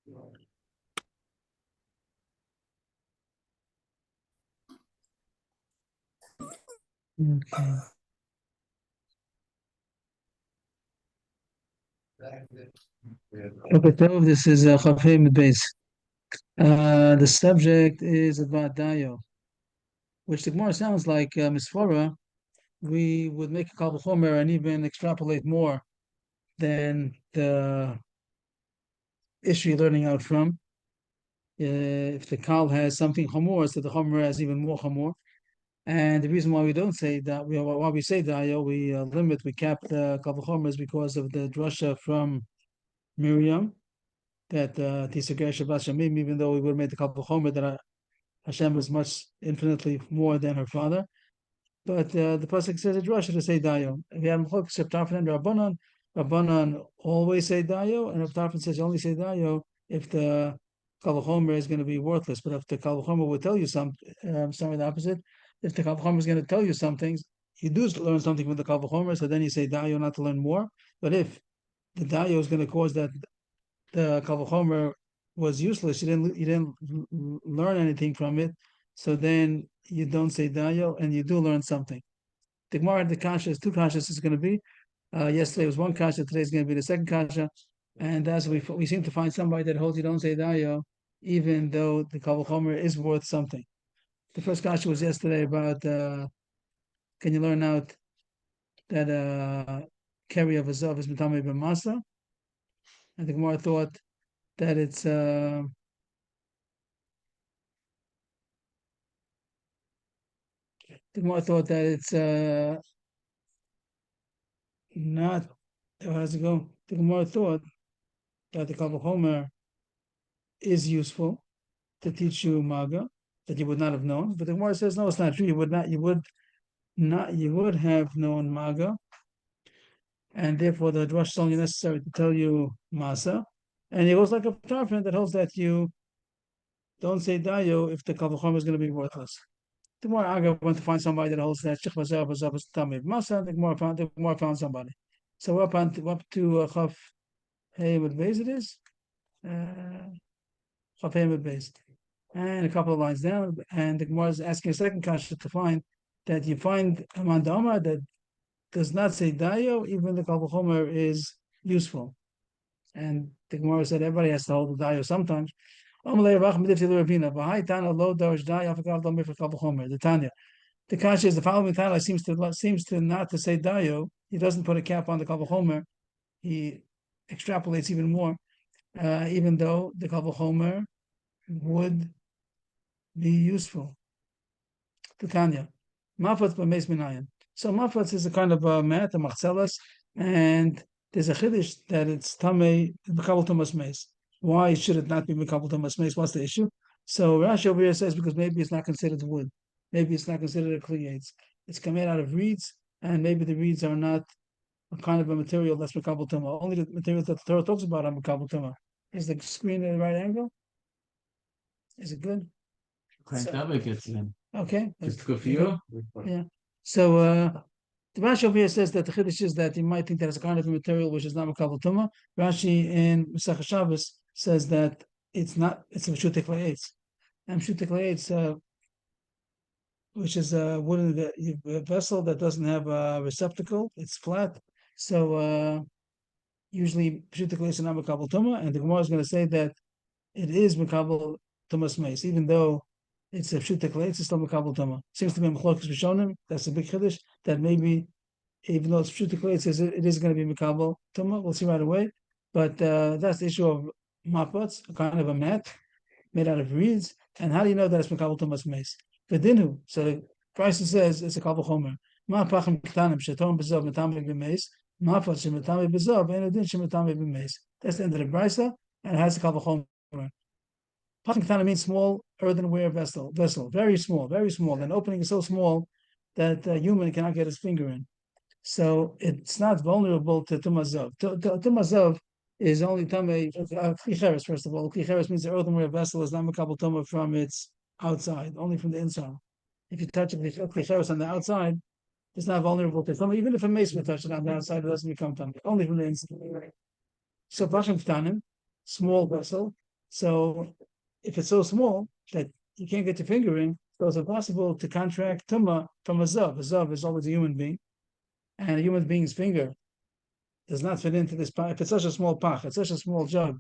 Okay. Okay, so this is Chafim base. The subject is about Dayo, which the Gemara sounds like Misfora. We would make a Kal Chomer and even extrapolate more than the issue you're learning out from. If the Kal has something Chamor, so the Chomer has even more Chamor. And the reason why we don't say that, why we say Dayo, we cap the Kal Chomer is because of the drasha from Miriam that Tisager Shabbat Shamim, even though we would have made the Kal Chomer that Hashem was much infinitely more than her father. But the pasuk says it's Russia to say Dayo. If you have Mchok, Septarfin and Rabbanan always say Dayo, and Septarfin says you only say Dayo if the Kavachomer is going to be worthless. But if the Kavachomer will tell you sorry, the opposite. If the Kavachomer is going to tell you something, you do learn something from the Kavachomer, so then you say Dayo not to learn more. But if the Dayo is going to cause that the Kavachomer was useless, you didn't learn anything from it, so then you don't say Dayo and you do learn something. The Gemara, the kasha is two kashas is going to be. Yesterday was one kasha, today is going to be the second kasha, and as we seem to find somebody that holds you don't say Dayo, even though the Kavachomer is worth something. The first kasha was yesterday about can you learn out that carry of a zav is mitame b'masa, and the Gemara thought that it's the Gemara thought that it's not. How does it go? The Gemara thought that the Kal Vachomer is useful to teach you Maga that you would not have known, but the Gemara says no, it's not true. You would not. You would have known Maga, and therefore the drush is only necessary to tell you Masa. And it goes like a Tarfin that holds that you don't say Dayo if the Kal Vachomer is going to be worthless. The more Aga went to find somebody that holds that Shech Vazav is Tamid Masa. The more found somebody. So we're up to Chaf Hey with base it is. Chaf Hey with base. And a couple of lines down, and the Gemara is asking a second kasha to find that you find a mandama that does not say Dayo, even the Kal Vachomer is useful. And the Gemara said everybody has to hold the Dayo sometimes. The Tanya. The kasha is the following Tanya seems to not to say Dayo. He doesn't put a cap on the Kal Vachomer. He extrapolates even more, even though the Kal Vachomer would be useful. The Tanya. Mafat b'meis minayin. So mafat is a kind of a mat, a machzelas, and there's a chiddush that it's tamei b'kabel tumas meis. Why should it not be b'kabel tumas meis? What's the issue? So Rashi over here says because maybe it's not considered wood, maybe it's not considered a kli. It's made out of reeds, and maybe the reeds are not a kind of a material that's b'kabel tuma. Only the materials that the Torah talks about are b'kabel tuma. Is the screen at the right angle? Is it good? Okay. Just good for you. Yeah. So the Rashi over here says that the chiddush is that you might think that it's a kind of a material which is not makabel tuma. Rashi in Masechah Shabbos says that it's not. It's a shutik le'etz, and shutik le'etz, which is a wooden vessel that doesn't have a receptacle. It's flat, so usually shutik le'etz is not makabel tuma, and the Gemara is going to say that it is makabel tumas meis, even though it's a pshutek leitz, it's still mekabel tama. Seems to be a mechlokas b'shonim. That's a big chiddush. That maybe, even though it's pshutek leitz, it is going to be mekabel tama. We'll see right away. But that's the issue of mapats, a kind of a mat made out of reeds. And how do you know that it's mekabel tama's mace? V'dinu. So the Price says it's a kabel chomer. Ma pachim ktanim shetom bezav metame b'meis. Mafat shemetame bezav and adin shemetame b'meis. That's the end of the brisa, and it has a kabel chomer. Pachim ktanim means small earthenware vessel, very small. An opening is so small that a human cannot get his finger in. So it's not vulnerable to tumazav. Tumazav is only tamei klicheres. First of all, klicheres means the earthenware vessel is not makabel tuma from its outside, only from the inside. If you touch a klicheres on the outside, it's not vulnerable to tuma. Even if a mace would touch it on the outside, it doesn't become tuma. Only from the inside. So pachim ktanim, small vessel. So if it's so small that you can't get your finger in, so it's impossible to contract tumah from a zav. A zav is always a human being, and a human being's finger does not fit into this pach. If it's such a small pach, it's such a small jug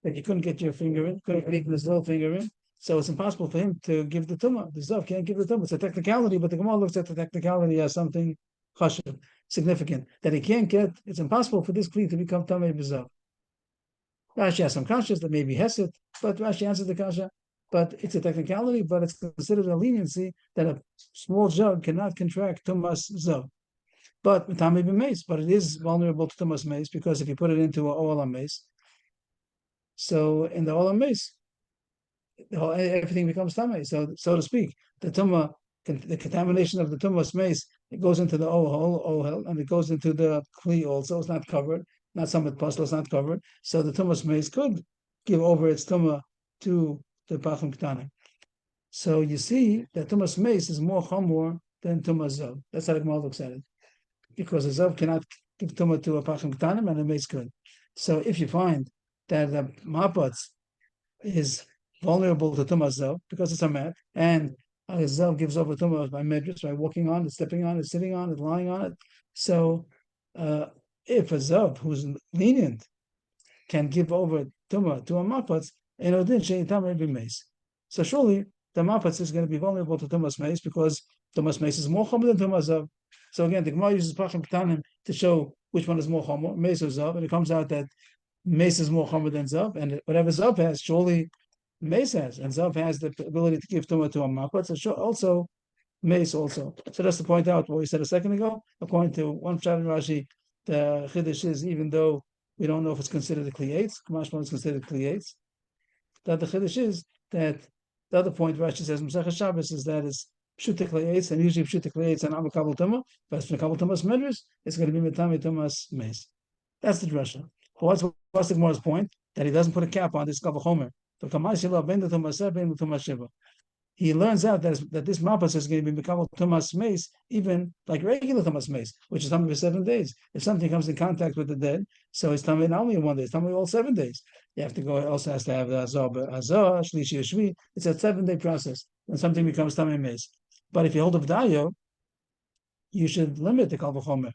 that you couldn't get your finger in, couldn't get this little finger in. So it's impossible for him to give the tumah. The zav can't give the tumah. It's a technicality, but the Gemara looks at the technicality as something chashuv, significant, that he can't get. It's impossible for this kli to become tamei b'zav. Rashi has some kashas that may be hesed, but Rashi answers the kasha. But it's a technicality, but it's considered a leniency that a small jug cannot contract tumas zav. But matame b'meis, but it is vulnerable to tumas meis because if you put it into an olam meis, so in the olam meis, everything becomes tamei. So to speak, the tumah, the contamination of the tumas meis, it goes into the ohel, and it goes into the kli also. It's not covered. Not summit pastel, it's not covered. So the tumas meis could give over its tumah to the pachim ketanim. So you see that tumas meis is more chamor than tumas zav. That's how the Gemara looks at it, because a zav cannot give tumah to a pachim ketanim, and a meis could. So if you find that the mapatz is vulnerable to tumas zav because it's a mat, and a zav gives over tumah by medrash, by walking on it, stepping on it, sitting on it, lying on it. So if a zav who's lenient can give over tumah to a mapatz, so surely the mapatz is going to be vulnerable to tumas meis because tumas meis is more chomer than tumas zav. So again, the Gemara uses pachim ketanim to show which one is more chomer, meis or zav, and it comes out that meis is more chomer than zav, and whatever zav has, surely meis has, and zav has the ability to give tumah to a mapatz. So also meis also. So that's to point out what we said a second ago. According to one pshat in Rashi, the chiddush is, even though we don't know if it's considered a klietz, Kamashma is considered klietz, that the chiddush is that the other point Rashi says Masechah Shabbos is that it's pshutik klietz, and usually pshutik klietz and amakabel tumah, but it's mekabel tumas medrash, it's going to be metame tumas meis. That's the drasha. What's the Gemara's point? That he doesn't put a cap on this kavah chomer. He learns out that this mapas is going to be mekabel tumas meis, even like regular tumas meis, which is tummy for 7 days. If something comes in contact with the dead, so it's tummy not only in 1 day, it's tummy all 7 days. You have to go. It also has to have the azor, shlishi, shvi. It's a 7-day process when something becomes tummy meis. But if you hold of dayo, you should limit the kal v'chomer.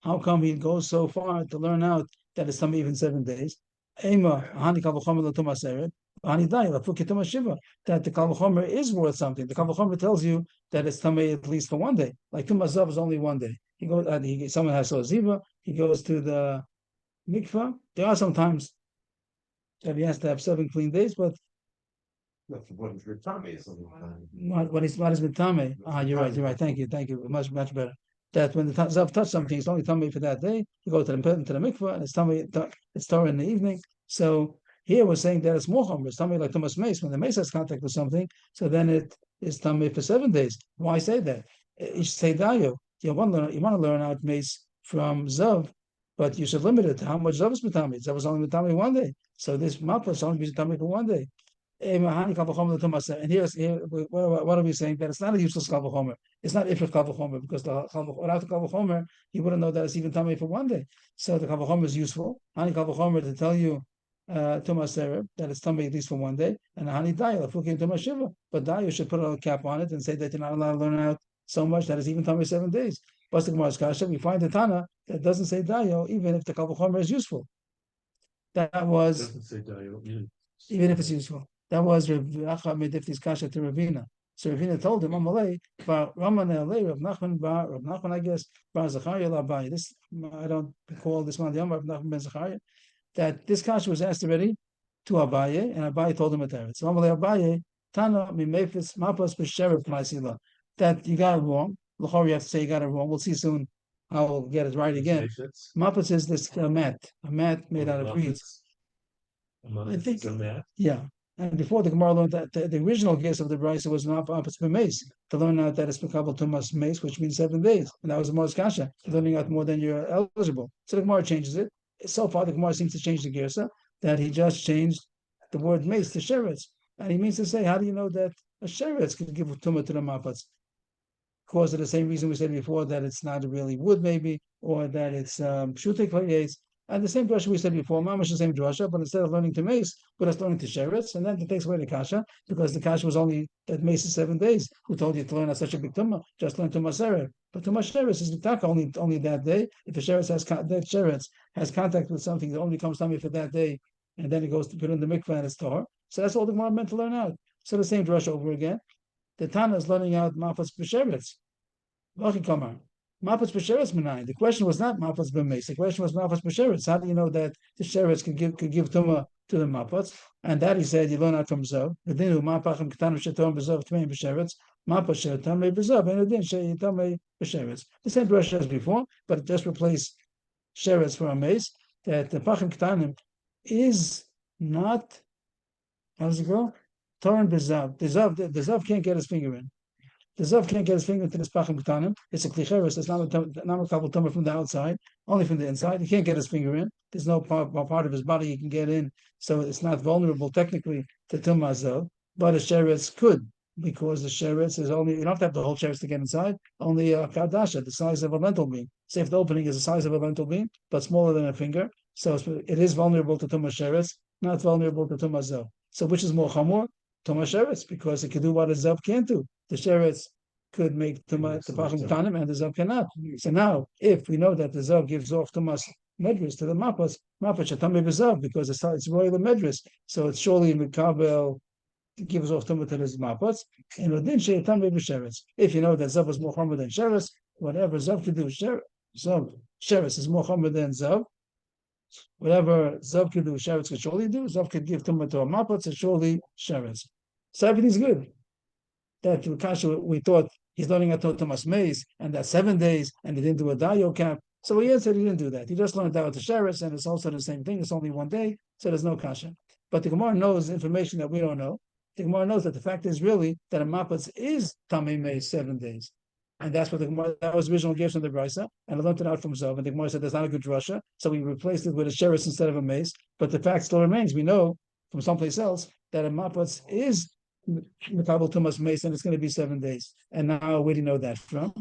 How come he goes so far to learn out that it's tummy even 7 days? Ema hani kal v'chomer l'tumas eret. That the kal v'chomer is worth something. The kal v'chomer tells you that it's tamei at least for 1 day. Like tumas zav is only 1 day. He goes. Someone has ziva. He goes to the mikvah. There are some times that he has to have 7 clean days, but what is Ritame is what is mitame? You're right. Thank you. Much better. That when the zav touch something, it's only tamei for that day. You go to the mikvah, and it's tamei. It's Torah in the evening. So here we're saying that it's more chomer. It's tamei like tumas meis. When the meis has contact with something, so then it is tamei for 7 days. Why say that? You should say dayo. You want to learn out meis from zav, but you should limit it to how much zav is mitame. Zav is only mitame 1 day. So this mappa is only mitame for 1 day. And here, what are we saying? That it's not a useless kal v'chomer. It's not ifrit kal v'chomer, because without the kal v'chomer, you wouldn't know that it's even tamei for 1 day. So the kal v'chomer is useful. Hani kal v'chomer to tell you tumas erev that it's tamei at least for 1 day, and hani dayo fukim tumas shiva. But dayo should put a cap on it and say that you're not allowed to learn out so much that it's even tamei 7 days. But the Gemara's kasha, we find the Tana that doesn't say dayo even if the kal v'chomer is useful. That was doesn't say dayo. Even if it's useful. That was Rav Acha Medifti's kasha to Ravina. So Ravina told him, Amalei, Raman Elei, Rav Nachman, I guess, Bar Zachariah Labai. This, I don't recall this one, the Rav Nachman ben Zachariah, that this kasha was asked already to Abaye, and Abaye told him at that. So Amalei Abaye, Tana Mimefis Mapas B'Sheriff Maisila. That you got it wrong. L'chor, you have to say you got it wrong. We'll see soon how we'll get it right again. Mapas is this a mat made out of reeds. I think, yeah. And before the Gemara learned that the original case of the brisa was mapas b'meis, to learn out that it's mekabel tumas meis, which means 7 days, and that was the most kasha, learning out more than you're eligible. So the Gemara changes it. So far, the Gemara seems to change the girsa, that he just changed the word meis to sheretz, and he means to say, how do you know that a sheretz could give tumah to the mapats? Because of the same reason we said before, that it's not really wood, maybe, or that it's pshutik. And the same drasha we said before, mamash the same drasha, but instead of learning to mace, we're just learning to sheretz, and then it takes away the kasha, because the kasha was only that mace is 7 days. Who told you to learn such a big tumah? Just learn tumah seret. But tumah sheretz is the only that day. If the sheretz that sheretz has contact with something that only comes tummy for that day, and then it goes to put in the mikvah and it's tahor. So that's all the Gemara meant to learn out. So the same drasha over again. The Tana is learning out mafas b'sheretz. Kamma. Mafas b'sheretz menayin. The question was not mafas b'meis. The question was mafas b'sheretz. How do you know that the sheretz could give tumah to the mafas? And that he said you learn out from zav. The dinu mafachim ketanim shetom b'zav tmeim b'sheretz. Mafas shetom b'zav and the din shetom b'sheretz. The same drasha as before, but it just replaced sheretz for a mace. That the pachim ketanim is not, how does it go? Torn b'zav. The zav can't get his finger in. The zav can't get his finger into this pachim ketanim. It's a klicheres. It's not a kabel tumah from the outside, only from the inside. He can't get his finger in. There's no part of his body he can get in, so it's not vulnerable technically to tumah zav. But a sheretz could, because the sheretz is only, you don't have to have the whole sheretz to get inside. Only a kardasha, the size of a lentil bean. Say if the opening is the size of a lentil bean, but smaller than a finger, so it is vulnerable to tumah sheretz, not vulnerable to tumah zav. So which is more chamor? Tumah sheretz, because it can do what a zav can't do. The sheretz could make tumah the pachim ketanim, and the zav cannot. So now, if we know that the zav gives off tumas medris to the mapas shatami b'zav, because it's royal medris, so it's surely mikabel gives off tumah to the mapas, and within sheyatami b'sheretz. If you know that zav is more chomer than sheretz, whatever zav could do, sheretz is more chomer than zav. Whatever zav could do, sheretz could surely do. Zav could give tumah to a mapas, it's surely sheretz. So everything's good. That we thought he's learning a Thomas Maze, and that's 7 days, and he didn't do a dayo cap. So he answered he didn't do that. He just learned that with the sheretz, and it's also the same thing. It's only 1 day, so there's no kasha. But the Gemara knows information that we don't know. The Gemara knows that the fact is really that a mapatz is tamei Maze 7 days. And that's what the Gemara, that was the original gift from the Brisa, and I learned it out from Zav, and the Gemara said that's not a good drasha, so we replaced it with a sheretz instead of a mace. But the fact still remains, we know from someplace else that a mapatz is Mikabel Tumas Mace, and it's going to be 7 days. And now where do you know that from?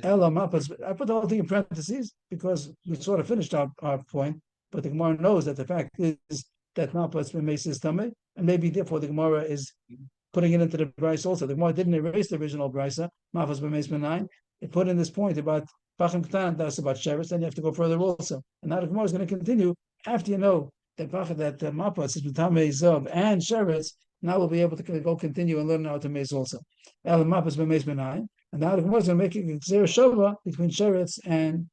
Ella Mapas. I put the whole thing in parentheses because we sort of finished our point, but the Gemara knows that the fact is that Mapas Mace is Tameh, and maybe therefore the Gemara is putting it into the Brisa also. The Gemara didn't erase the original Brisa, Mapas Mace Benai. It put in this point about Pachim Ktan, that's about Sheretz, then you have to go further also. And now the Gemara is going to continue after you know that Mapas is Tameh Zav and Sheretz. Now we'll be able to go continue and learn how to mace also. And now the Gemara is going to make a zera shova between sheretz and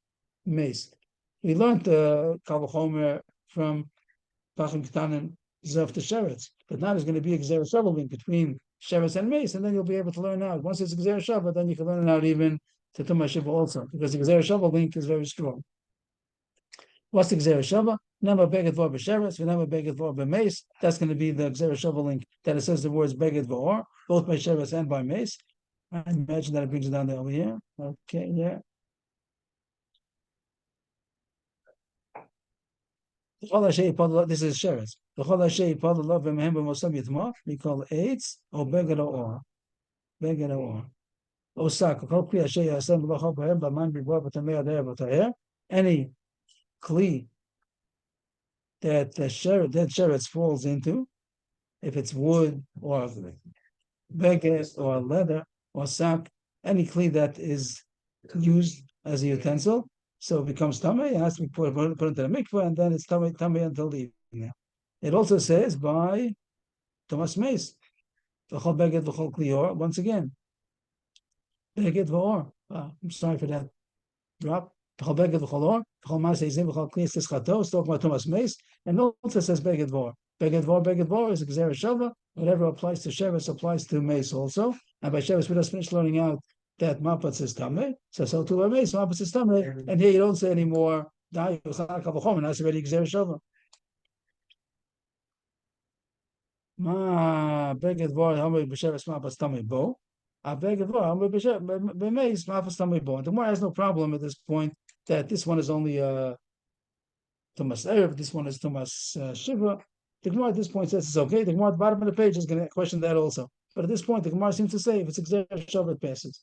mace. We learned the Kal V'chomer from Pachim Ketanim Zav to sheretz, but now there's going to be a zera shova link between sheretz and mace, and then you'll be able to learn out. Once it's a zera shova, then you can learn it out even to Tumah Shiva also, because the zera shova link is very strong. What's the Gzera Shava? Never beged vor b'sheretz, never beged vor b'meis. That's going to be the Gzera Shava link that it says the words beged vor, both by sheretz and by mace. I imagine that it brings it down there over here. Okay, yeah. This is sheretz. We call eitz or beged or. Beged or. Osak. Any kli that sheretz falls into, if it's wood or beged or leather or sack, any kli that is used as a utensil, so it becomes tamei. It has to be put into the mikveh, and then it's tamei until the evening. It also says by Thomas Mace, v'chol beged v'chol klior. Once again, beged v'or. I'm sorry for that drop. And also says beged vor. Beged vor is a gzera shava. Whatever applies to sheretz applies to mace also. And by sheretz we just finished learning out that mapatz is tameh. So to a mace, mapatz is tameh. And here you don't say anymore. That's already gzera shava. Ma beged vor hamei b'sheretz mapatz tameh bo. The Gemara has no problem at this point that this one is only Tumas Erev, this one is Tumas Shiva. The Gemara at this point says it's okay. The Gemara at the bottom of the page is going to question that also. But at this point, the Gemara seems to say if it's Gzera Shava, it passes.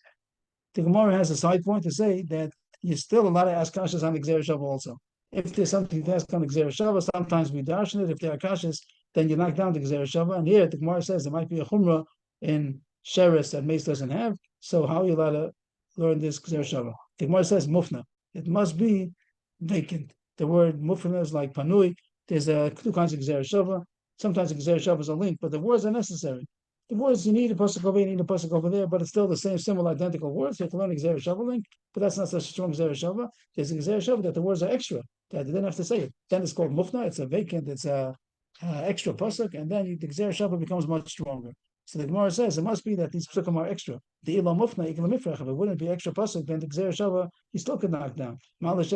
The Gemara has a side point to say that you're still allowed to ask kashas on the Gzera Shava also. If there's something that's on Gzera Shava, sometimes we darshan it. If they are cautious, then you knock down the Gzera Shava. And here the Gemara says there might be a chumrah in sheres that mace doesn't have. So how are you allowed to learn this Gzera Shava? The Gemara says mufna. It must be vacant. The word mufna is like panui. There's two kinds of Gzera Shava. Sometimes the Gzera Shava is a link, but the words are necessary. The words, you need a pasuk over here, you need a pasuk over there, but it's still the same, similar, identical words. You have to learn a Gzera Shava link, but that's not such a strong Gzera Shava. There's a Gzera Shava that the words are extra, that they didn't have to say it. Then it's called mufna, it's a vacant, it's a extra pasuk, and then the Gzera Shava becomes much stronger. So the Gemara says it must be that these pasukim are extra. The ilah mufna, ikla mifrach, if it wouldn't be extra pasuk, then the Gzera Shava, he still could knock down. Which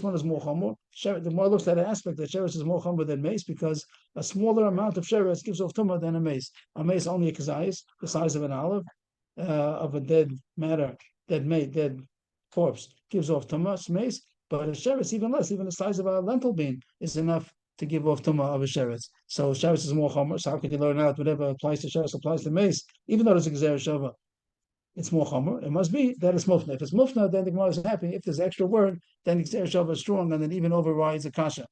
one is more chomer? The more looks at an aspect that sheretz is more chomer than mace because a smaller amount of sheretz gives off tumah than a mace. A mace only a kazayis, the size of an olive, of a dead matter, dead corpse gives off tumah, mace. But a sheretz even less, even the size of a lentil bean is enough to give off tumah of a sheretz. So sheretz is more chomer. So how could you learn out whatever applies to sheretz applies to mace, even though there's a gzera shava? It's more chomer. It must be that it's mufna. If it's mufna, then the Gemara is happy. If there's extra word, then the Gzera Shava is strong and it even overrides a kasha.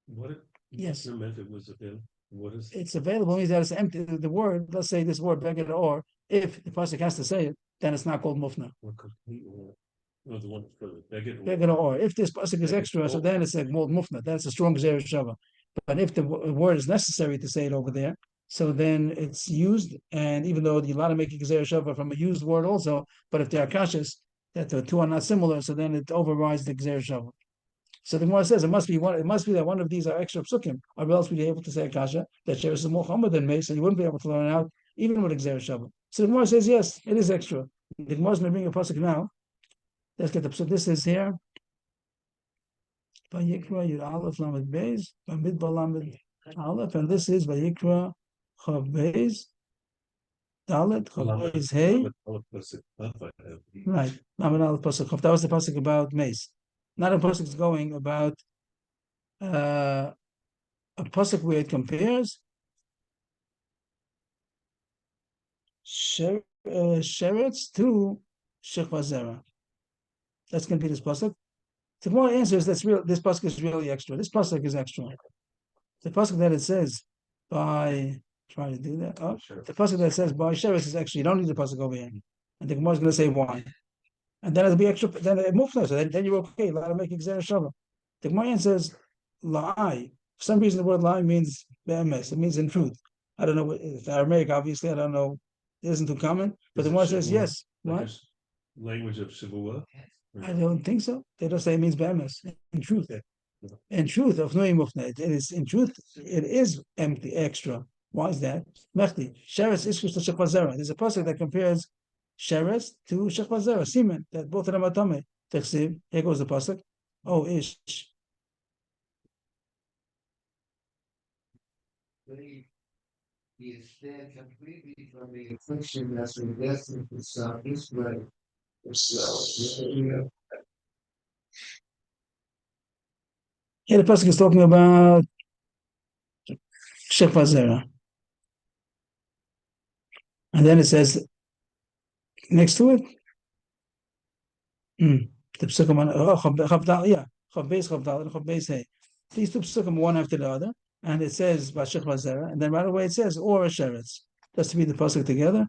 What if yes, meant it was available? What is it's available means that it's empty. The word, let's say this word beged or, if the pasuk has to say it, then it's not called mufna. What complete or no, the one for Beged or. If this pasuk is extra, so then it's like more mufna. That's a strong Gzera Shava. But if the word is necessary to say it over there, so then it's used, and even though you're allowed to make a Gzera Shava from a used word also, but if they are kashas, that the two are not similar, so then it overrides the Gzera Shava. So the Gemara says it must be that one of these are extra psukim, or else we'd be able to say a kasha that sheretz is more chomer than mace, and you wouldn't be able to learn out even with a Gzera Shava. So the Gemara says yes, it is extra. The Gemara is going to bring a pasuk now. Let's get the pasuk. This is here. Vayikra Yud Aleph Lamed Beis, Bamidbar Lamed Aleph, and this is Vayikra Chav Beis, Dalet Chav Beis Hey. Right, Lamed Aleph Pasuk Chav. That was the pasuk about mace. Not a pasuk is going about a pasuk where it compares sheretz to shechva zera. That's going to be this pasuk. The more answers that's real. This pasuk is really extra. This pasuk is extra. The pasuk that it says by try to do that. Oh, sure. The pasuk that says by sheretz is actually you don't need the pasuk over here, and the Gemara is going to say why, and then it'll be extra. Then it moves. So then you're okay. Let make Gzera Shava. The Gemara says lie. For some reason, the word lie means be'emes. It means in truth. I don't know. It's Aramaic, obviously. I don't know. It isn't too common. But the Gemara says yes. What? Language of Shavua? I don't think so. They don't say it means be'emes. In truth. In truth, of Nui Mufna, it is in truth, it is empty, extra. Why is that? Mechti, Sheretz Ishkush to Shechva Zera. There's a pasuk that compares Sheretz to Shechva Zera, Simen, that both of them are Tameh. Techsiv, here goes the pasuk. Oh, Ish. He is dead completely from the affliction that's been destined to stop this way. Here the pasuk is talking about Shechva Zera. And then it says, next to it, the psukim on Chav Beis Hey. These two psukim one after the other, and it says Shechva Zera, and then right away it says or a sheretz. Just to be the pasuk together.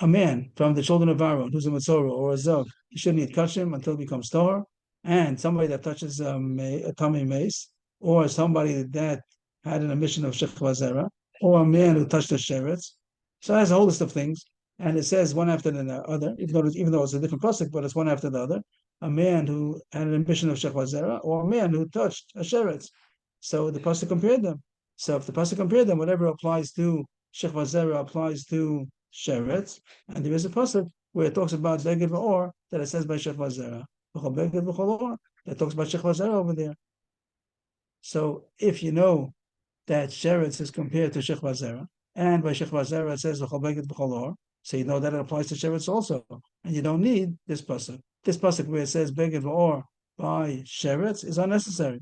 A man from the children of Aaron who's a Mitzorah or a Zog, he shouldn't eat kashim until it becomes Torah. And somebody that touches a tummy mace, or somebody that had an emission of Shechva Zera, or a man who touched a sheretz. So it has a whole list of things, and it says one after the other, even though it's a different pasuk, but it's one after the other. A man who had an emission of Shechva Zera, or a man who touched a sheretz. So the pasuk compared them. So if the pasuk compared them, whatever applies to Shechva Zera applies to sheretz, and there is a pasuk where it talks about beged v'or that it says by Shechva Zera. That talks about Shechva Zera over there. So if you know that sheretz is compared to Shechva Zera, and by Shechva Zera it says v'chol beged v'chol or, so you know that it applies to sheretz also, and you don't need this pasuk. This pasuk where it says beged v'or by sheretz is unnecessary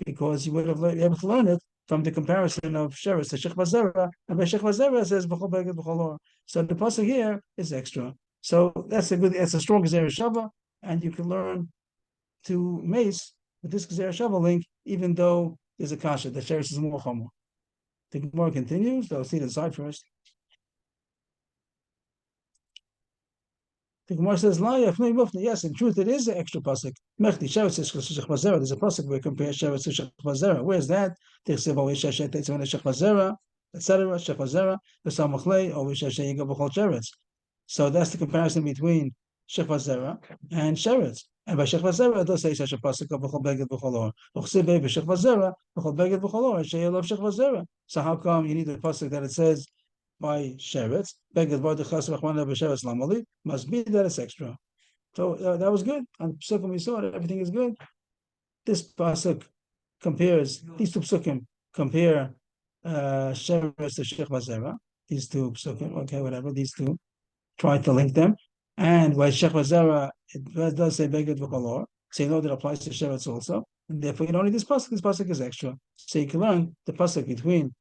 because you would have been able to learn it from the comparison of sheretz to Shechva Zera, and by Shechva Zera it says v'chol beged v'chol or. So the pasuk here is extra. So that's a strong Gezerah Shava, and you can learn to mace with this Gezerah Shava link, even though there's a kasha. The Sheretz is more chomer. The Gemara continues. I'll see the side first. The Gemara says, yes, in truth, it is an extra pasuk. Mechti Sheretz is Shech Vazera. There's a pasuk where compare Sheretz to Shech Vazera. Where's that? Tichsev always Shech Vazera, etc. Shech Vazera, the Samachlei, always Shech Yigav B'chol Sheretz. So that's the comparison between Shech Vazera and Sheretz. And by Shech Vazera, it does say such a pasuk of B'chol Beged B'chol Or. Uchsev Bei B'Shech Vazera, B'chol Beged B'chol Or, Sheyeh Lov Shech Vazera. So how come you need a pasuk that it says by Sheretz, Beged Bar Dechas Rachmana B'Sheretz Lamali, must be that it's extra. So that was good. On Psukim we saw that everything is good. This pasuk compares, these two psukim compare Sheretz to Shech Vazera. These two psukim, okay, whatever, these two, try to link them. And by Shech Vazera, it does say Beged V'Kolor, so you know that applies to Sheretz also. And therefore you don't need this pasuk is extra. So you can learn the pasuk between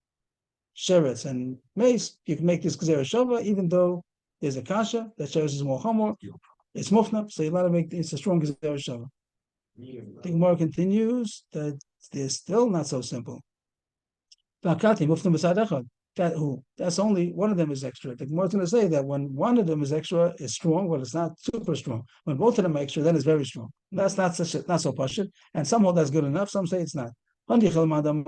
Sheretz and mace, you can make this Gezerah Shava, even though there's a kasha, that Sheretz is more chamor, it's mufna, so you're allowed to make it's a strong Gezerah Shava. The Gemara continues that they're still not so simple. That's only one of them is extra. The Gemara is going to say that when one of them is extra, it's strong, but it's not super strong. When both of them are extra, then it's very strong. That's not so pashut, and somehow that's good enough. Some say it's not. If the madam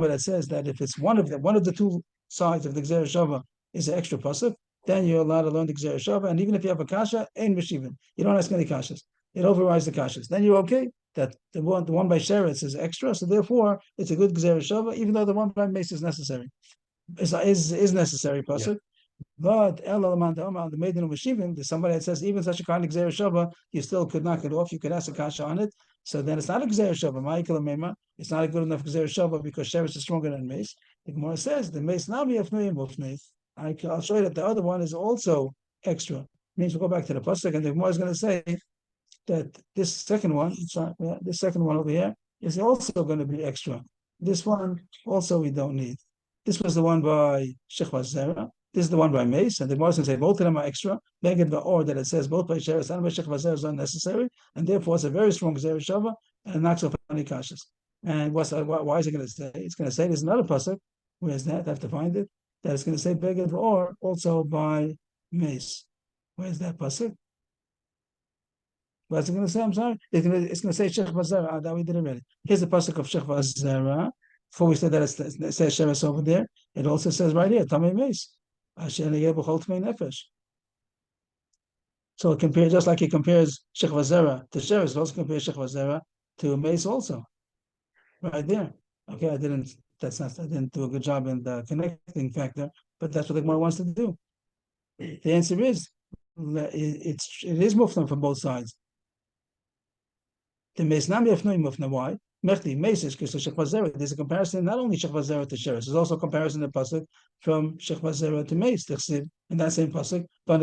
that says that if it's one of the two sides of the Gezerah Shava is an extra pasuk, then you're allowed to learn the Gezerah Shava, and even if you have a kasha, ein meshivin, you don't ask any kashas. It overrides the kashas. Then you're okay. That the one by Sheretz is extra, so therefore it's a good Gezerah Shava, even though the one by Mace is necessary. Is necessary pasuk. Yeah. But the maiden of Meshivim, there's somebody that says even such a kind of Gezerah Shava, you still could knock it off. You could ask a kasha on it. So then it's not a Gezerah Shava. It's not a good enough Gezerah Shava because Sheretz is stronger than Mace. The Gemara says the Mace Nami Afnei. I'll show you that the other one is also extra. It means we'll go back to the pasuk, and the Gemara is going to say that this second one over here is also going to be extra. This one also we don't need. This was the one by Shech Vazera. This is the one by Mace, and the Gemara is going to say both of them are extra. Beged or that it says both by Sheretz and by Shech Vazera is unnecessary, and therefore it's a very strong Gezerah Shava and it knocks off any kashas. And why is it going to say? It's going to say there's another pasuk. Where's that? I have to find it. That it's going to say Beged or also by Mace. Where's that pasuk? What's it going to say? I'm sorry. It's going to say Shech Vazera. That we did already. Here's the pasuk of Shech Vazera. Before we said that it says Sheretz over there, it also says right here, Tamei Mace. So it compares, just like it compares Shech Vazera to Sheretz, it also compares Shech Vazera to Mace also. Right there. Okay, I didn't do a good job in the connecting factor, but that's what the Gemara wants to do. The answer is it is mufna from both sides. The Mace Nami Afnoi mufna. Why? Mechti Mace is because Shech Vazera. There's a comparison not only Shech Vazera to Sheretz. There's also a comparison in the pasuk from Shech Vazera to Mace. In that same pasuk, Shech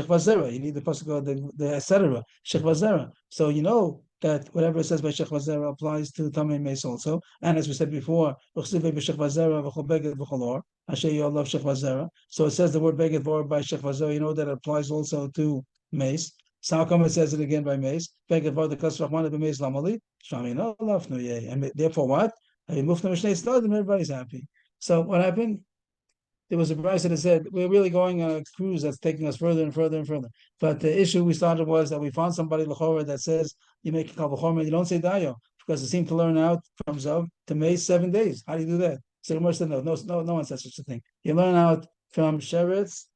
Vazera. You need the pasuk of the etc. Shech Vazera. So you know that whatever it says by Shech Vazera applies to Tamei Mace also. And as we said before, so it says the word Beged Vor by Shech Vazera. You know that it applies also to Mace. So how come it says it again by Mace? And therefore what? Everybody's happy. So what happened? There was a price that said, we're really going on a cruise that's taking us further and further and further. But the issue we started was that we found somebody l'chora that says you make a kavachorma, you don't say dayo, because it seemed to learn out from Zav to Mace 7 days. How do you do that? So the Gemara said no one says such a thing. You learn out from Sheretz,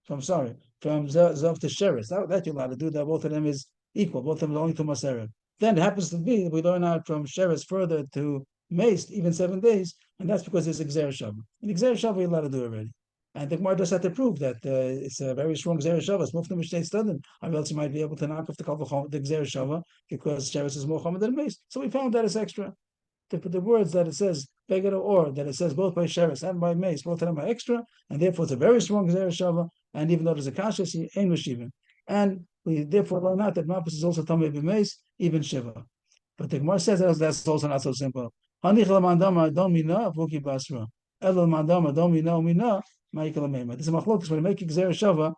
from Zav to Sheretz. That you're allowed to do. That both of them is equal. Both of them are only to Maseret. Then it happens to be that we learn out from Sheretz further to Mace, even 7 days, and that's because there's a Gezerah Shava. And the Gezerah Shava you're allowed to do already. And the Gemara just had to prove that it's a very strong Gezerah Shava. It's Mufna Mishnei Stadim. Or else you might be able to knock off the Gezerah Shava because Sheretz is more common than Mace. So we found that it's extra. The words that it says Beged or that it says both by Sheretz and by Mace, both of them are extra, and therefore it's a very strong Gezerah Shava. And even though there's a kasha, he ain't meshivim. And we therefore learn out that Mapus is also Tamei b'Mace, even Shiva. But the Gemara says that's also not so simple. Elo madama domino mina ma'ikalamema. This is machlokas when you make Gzera Shava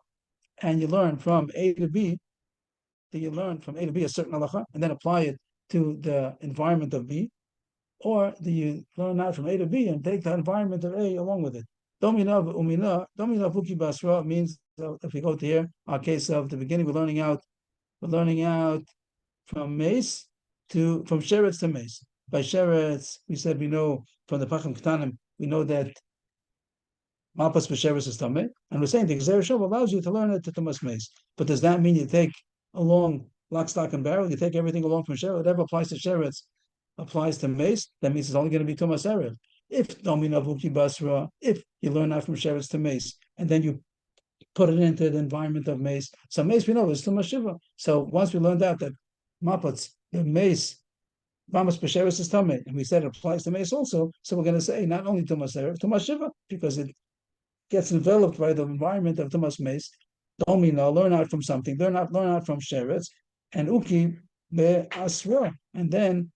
and you learn from A to B, that you learn from A to B a certain halacha and then apply it to the environment of B, or do you learn out from A to B and take the environment of A along with it? Domina vuki basra means if we go to here, our case of the beginning, we're learning out from mace from sheretz to mace. By sheretz, we said we know from the pachim ketanim, we know that Malpas B'Shevis is Tameh, and we're saying the Gzera Shava allows you to learn it to Tumas Meis. But does that mean you take along lock, stock, and barrel? You take everything along from Sheretz? Whatever applies to Sheretz applies to Meis. That means it's only going to be Tumas Erev. If Domina Vuki Basra, if you learn out from Sheretz to Meis, and then you put it into the environment of Meis, so Meis we know is Tumas Shiva. So once we learned out that Mapats, the Meis, Mamas B'Shevis is Tameh, and we said it applies to Meis also, so we're going to say not only Tumas Erev, Tumas Shiva, because it gets enveloped by the environment of Tumas Meis. Domino, learn out from something, learn out from Sheretz, and Uki be'asra, and then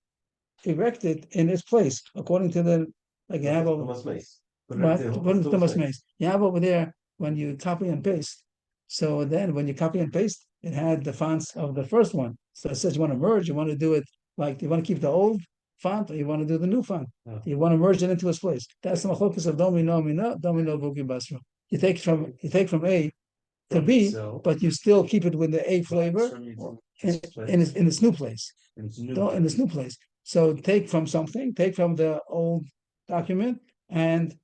erect it in its place, according to the, like you have over, Tumas Meis. right, put in Tumas Meis. You have over there, when you copy and paste, so then when you copy and paste, it had the fonts of the first one. So it says you want to merge, you want to do it like, you want to keep the old font, or you want to do the new font. You want to merge it into its place. That's the machlokas of domino vuki basra. You take from A to B, but you still keep it with the A flavor in its new place. In its new place. So take from something, take from the old document and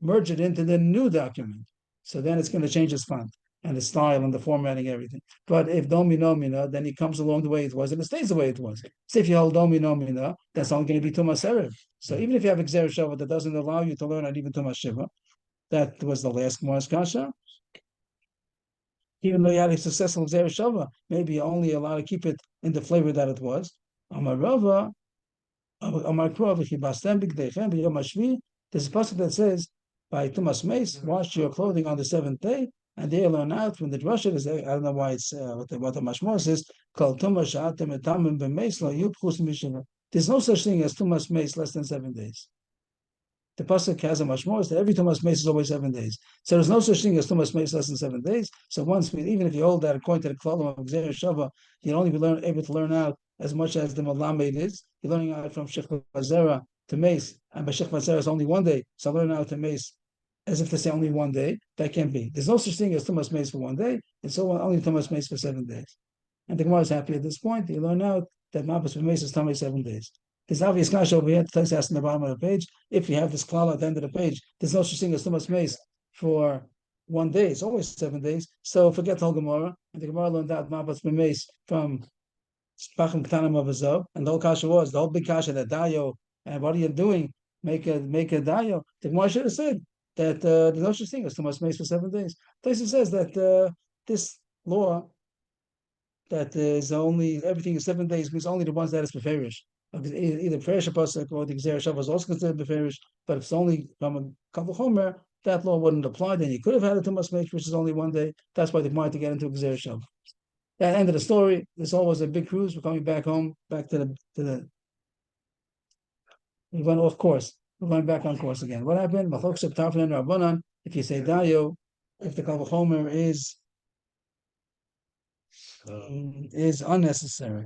merge it into the new document. So then it's going to change its font and the style and the formatting, everything. But if domino mina, then it comes along the way it was and it stays the way it was. So if you hold domino mina, that's only going to be tumas erev. So even if you have a Gzera Shava that doesn't allow you to learn at even tumas shiva, that was the last Gemara's kasha. Even though you had a successful Gzera Shava, maybe you only allowed to keep it in the flavor that it was. Amarava, there's a passage that says, by Tumas Meis, wash your clothing on the seventh day, and they learn out from the drasha is, I don't know why it's what the mashmor says, called Tumas Sha'atem Etamim B'Meis Lo Yupchus Mishana. There's no such thing as Tumas Meis less than 7 days. The pasuk has a mashmor that every Tumas Meis is always 7 days. So there's no such thing as Tumas Meis less than 7 days. So once even if you hold that according to the Klalim of Gzera Shava, you'll only be able to learn out as much as the Malamed is. You're learning out from Shech Vazera to Meis, and by Shech Vazera is only 1 day. So learn out to Meis as if to say only 1 day. That can't be. There's no such thing as Tumas Meis for 1 day. It's only Tumas Meis for 7 days. And the Gemara is happy at this point. You learn out that Mapas Meis is Tamei 7 days. There's obvious kasha over here. The text asks in the bottom of the page. If you have this klal at the end of the page, there's no such thing as Tumas Meis for 1 day. It's always 7 days. So forget the whole Gemara. And the Gemara learned out Mapas Meis from Pachim Ketanim of Azov. And the whole kasha was the whole big kasha that dayo. And what are you doing? Make a dayo. The Gemara should have said that there's no such thing as Tumas Meis for 7 days. The text says that this law that is only everything is 7 days means only the ones that is beferish. Either beferish pasuk or the Gzera Shava is also considered beferish. But if it's only from a couple chomer, that law wouldn't apply. Then you could have had a Tumas Meis, which is only 1 day. That's why they wanted to get into a Gzera Shava. That end of the story. This all was a big cruise. We're coming back home, back to the. We went off course. We're going back on course again. What happened? If you say dayo, if the kal vachomer is unnecessary.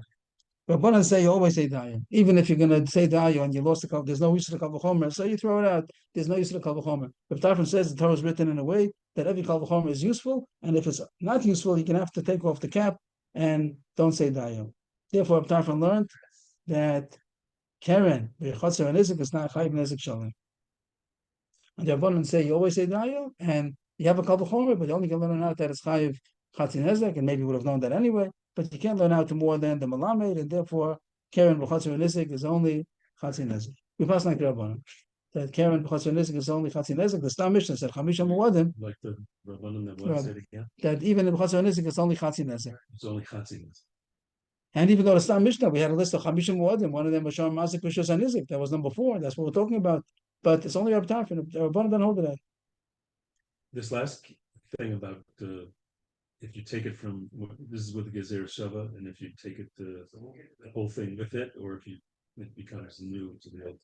But Rabbanan say you always say dayo. Even if you're going to say dayo and you lost the kal, there's no use to the kal vachomer, so you throw it out. There's no use to the kal vachomer. But Tarfon says the Torah is written in a way that every kal vachomer is useful, and if it's not useful, you can have to take off the cap and don't say dayo. Therefore, Tarfon learned that Karen, Chotzer and Nizik is not Chayiv Nizik Shalom. And the Rabbanan say you always say dayo, and you have a kal vachomer, but you only can learn out that it's Chayiv Chatzin Nezek, and maybe you would have known that anyway, but you can't learn out to more than the Malamed, and therefore Karen B'Chatzir Nisik is only Chatzin Nezek. We pass like the Rabbanan that Karen B'Chatzir Nisik is only Chatzin Nezek. The Stam Mishnah said Chamisha Muadim. Like the Rabbanan that was said again. That even in B'Chatzir Nisik is only Chatzin Nezek. It's only Chatzin. And even though the Stam Mishnah, we had a list of Chamisha Muadim. One of them was Shom Mazik Rishos Nizik. That was number 4. That's what we're talking about. But it's only Rabbi Tarfon. The Rabbanan don't hold it that. This last thing about if you take it from this is with the Gzera Shava, and if you take it the whole thing with it, or if it becomes new to the old,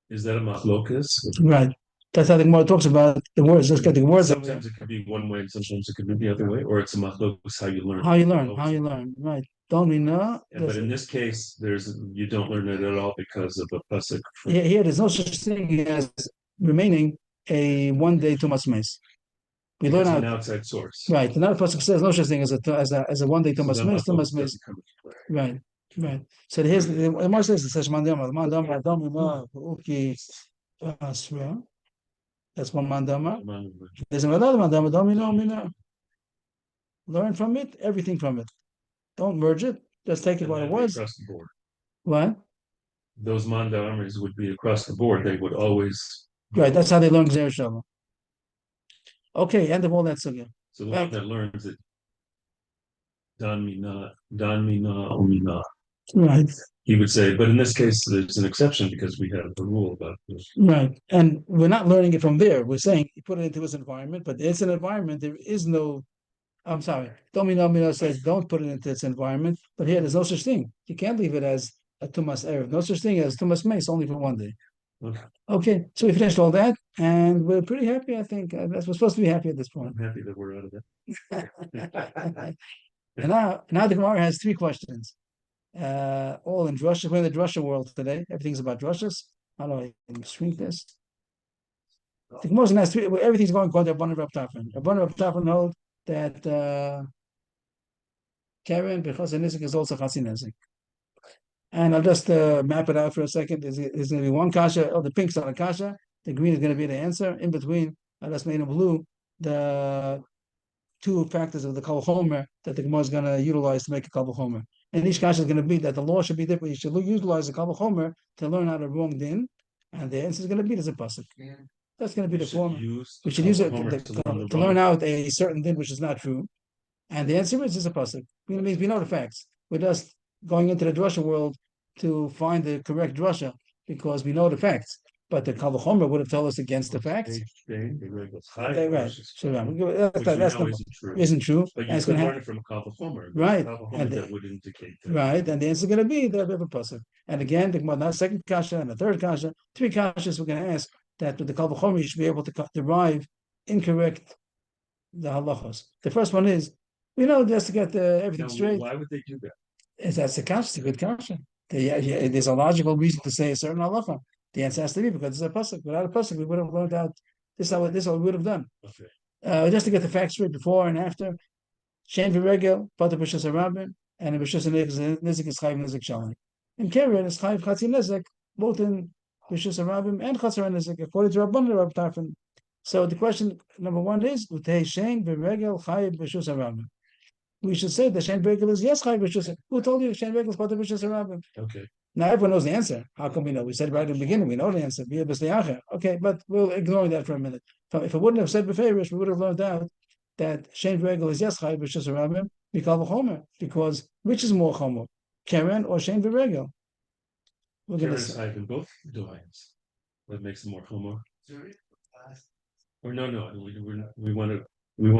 is that a machlokas? Right. That's how the Gemara talks about the words. Let's get the words. Sometimes it could be one way, and sometimes it could be the other way, or it's a machlokes how you learn. How you learn, right? Don't we know? But in this case, you don't learn it at all because of the pasuk. Here, there's no such thing as remaining a 1 day tumas meis. We learn out an outside source, right. The Nara pasuk says no such thing as a 1 day tumas meis. Right. So here's the Gemara says it says mandama uki asra. That's one mandama. There's another mandama domino. Learn from it, everything from it. Don't merge it. Just take it what it was. Across the board. What? Those mandamas would be across the board. They would always. Right. That's how they learn Gzeir Shava. Okay. End of all that sugya. So the one that learns it. Dan mina, umina. Right. He would say, but in this case, there's an exception because we have the rule about this. Right. And we're not learning it from there. We're saying you put it into its environment, but it's an environment. There is no. I'm sorry. Domino says don't put it into its environment, but here there's no such thing. You can't leave it as a tumas erev. No such thing as tumas meis, only for 1 day. Okay. So we finished all that, and we're pretty happy. I think we're supposed to be happy at this point. I'm happy that we're out of it. And now the Gemara has 3 questions, all in drusha. We're in the drusha world today. Everything's about drushas. How do I shrink this? The Gemara has 3. Everything's going according to Rabbanan Reb Tarfon. Rabbanan Reb Tarfon hold that Karen because Nizik is also Chatzi Nizik. And I'll just map it out for a second. There's going to be one kasha. Oh, the pink's not a kasha. The green is going to be the answer. In between, I just made in blue the 2 factors of the kal chomer that the Gemara is going to utilize to make a kal chomer. And each kasha is going to be that the law should be different. You should utilize the kal chomer to learn how to wrong din. And the answer is going to be there's a pasuk. That's going to be the form. We should use it to learn out a certain thing which is not true. And the answer is a pasuk. It means we know the facts. We're just going into the drasha world to find the correct drasha because we know the facts. But the Kal V'chomer would have told us against the facts. Right. So that isn't true. But you could learn it from a Kal V'chomer. Right. And that would indicate that. Right. And the answer is going to be the Bava pasuk. And again, the second kasha and the third kasha, 3 kashas we're going to ask that with the Kal V'chomer you should be able to derive incorrect the halachos. The first one is, just to get everything straight. Why would they do that? That's a kasha, it's a good kasha. There's a logical reason to say a certain halacha. The answer has to be because it's a pasuk. Without a pasuk, we would have learned out. This is what we would have done. Okay. Just to get the facts straight before and after. Shein v'regel, pata b'shus harabim, and b'shus nizik is chayv nizik shalom. In Keren, it's chayv chatzi nizik, both in b'shus harabim and chatzar nizik, according to Rabbanan Reb Tarfon. So the question number 1 is, utei shein v'regel chayv b'shus harabim. We should say that shein v'regel is yes chayv b'shus. Who told you shein v'regel is pata b'shus harabim? Okay. Now everyone knows the answer. How come we know? We said right in the beginning, we know the answer. Okay, but we'll ignore that for a minute. If it wouldn't have said beferish, we would have learned out that shein v'regel is yes chayv b'shus harabim mikal v'chomer, because which is more chomer, Keren or shein v'regel? We're going to say in both domains. What makes it more chomer? Or no, we want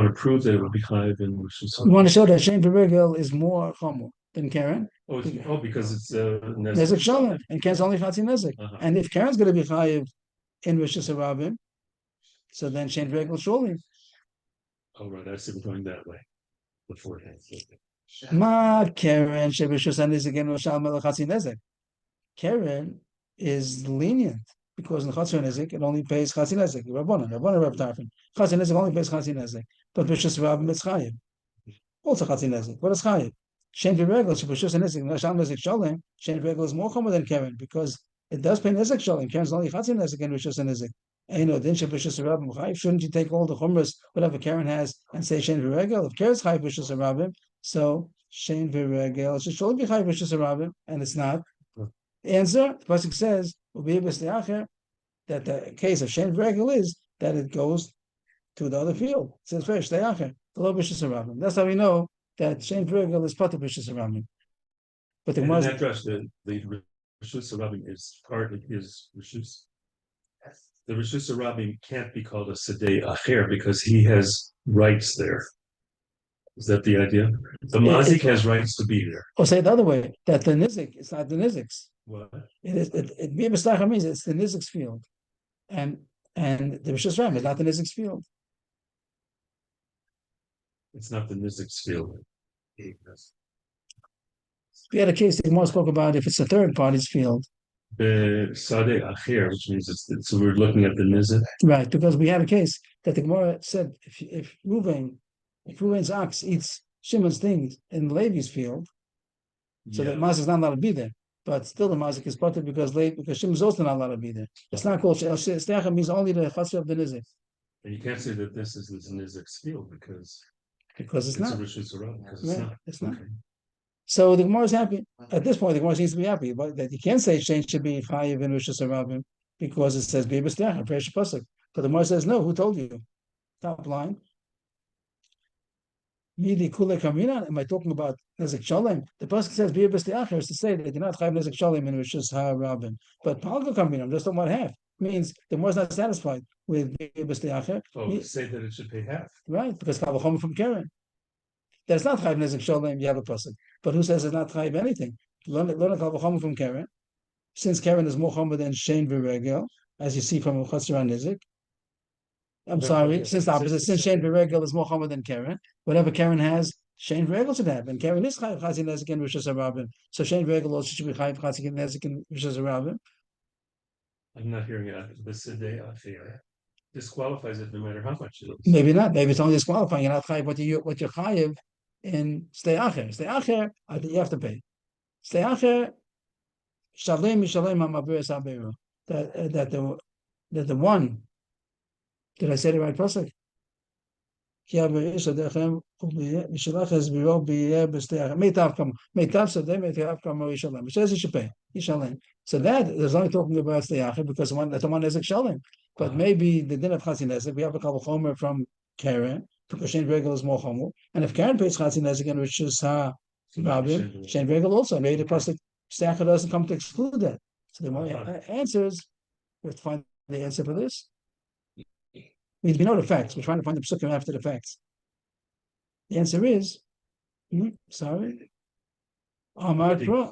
to prove that it would be chayv and we want to show that shein v'regel is more chomer than Keren. Because it's Nezik Shalom, and Keren's only Chatzi Nezik. And if Keren's going to be chayiv in Rishus Harabim, so then shein v'regel surely. Oh right, I see we're going that way beforehand. Ma Keren shebishus hanizik and Roshal Melech Chatzi Nezik. Keren is lenient because in Chatzi Nezik it only pays Chatzi Nezik. Rabbanan Reb Tarfon. Chatzi Nezik only pays Chatzi Nezik, but Rishus Harabim it's chayiv. Also Chatzi Nezik, but it's chayiv. Shein v'regel shebishus hanizik and Roshal Nezik Shalom. Shein v'regel is more common than Keren because it does pay Nezik Shalom. Keren's only Chatzi Nezik and Rishus Hanizik. Shouldn't you take all the chumras, whatever Keren has, and say shein v'regel? If Keren's chayv b'shus harabim, so shein v'regel should surely be chayv b'shus harabim, and it's not. Answer: the pasuk says that the case of shein v'regel is that it goes to the other field. It says first the lo b'shus harabim. That's how we know that shein v'regel is pata b'shus harabim. But the Gemara, the b'shus harabim is part of his rishus. The Rishus Harabim can't be called a Sedei Acher because he has rights there. Is that the idea? The Mazik has rights to be there. Or say it the other way, that the Nizik, it's not the Nizik's. What? It means it's the Nizik's field. And And the Rishus Ram is not the Nizik's field. It's not the Nizik's field. We had a case the Gemara spoke about if it's a third party's field. The Sade Acher, which means so we're looking at the Nizik. Right, because we had a case that the Gemara said if Reuven's ox eats Shimon's things in Levi's field, so that Mazik is not allowed to be there. But still the Mazik is parted because Shimon's also not allowed to be there. It's not called Steacha, means only the Chatzar of the Nizik. And you can't say that this is the Nizik's field because it's not. A Rishus Harabim, because Right, it's not. it's not. Okay. So the Gemara is happy. At this point, the Gemara seems to be happy, but that you can't say exchange should be Chayiv in Rishus Harabim because it says Be B'Steach, Perish Pasuk. But the Gemara says no. Who told you? Top line. Midi Kule Kamina. Am I talking about Nezek Shalem? The pasuk says Be B'Steach is to say that you're not Chayiv Nezek Shalem in Rishus Harabim. But Palga Kamina, I'm just talking about half. Means the Gemara is not satisfied with Be B'Steach. Oh, say that it should pay half. Right, because Kavachom from Karen. That's not Chayiv Nezek Shalem. You have a pasuk. But who says it's not Chayiv anything? Learn a Kavachom from Karen. Since Karen is more chomer than Shein V'Regel, as you see from Chatzar Nizik. I'm sorry, since the opposite, since Shein V'Regel is more chomer than Karen, whatever Karen has, Shein V'Regel should have, and Karen is Chayiv Chatzar Nizik and Rishus Harabim. So Shein V'Regel also should be Chayiv Chatzar Nizik and Rishus Harabim. I'm not hearing it. The Sidei Acher disqualifies it no matter how much it is. Maybe not. Maybe it's only disqualifying. You're not Chayiv what you're Chayiv in Stei Acher. Stei Acher, I think you have to pay. Stei Acher, Shalem Mishalem HaMaviras HaBeiro. That the one. Did I say the right pasuk? It says he should pay. So that is only talking about Steyacha because that's the one Nezek Shalem. But maybe the din of Chatzin Nezek, we have a couple chomer from Karen, because Shein V'Regel is more chomer. And if Karen pays Chatzin Nezek and which is Rabim, Shein V'Regel also, maybe the pasuk Steyacha doesn't come to exclude that. So the answers, we have to find the answer for this. We know the facts. We're trying to find the psukim after the facts. The answer is, sorry. Amar Kra.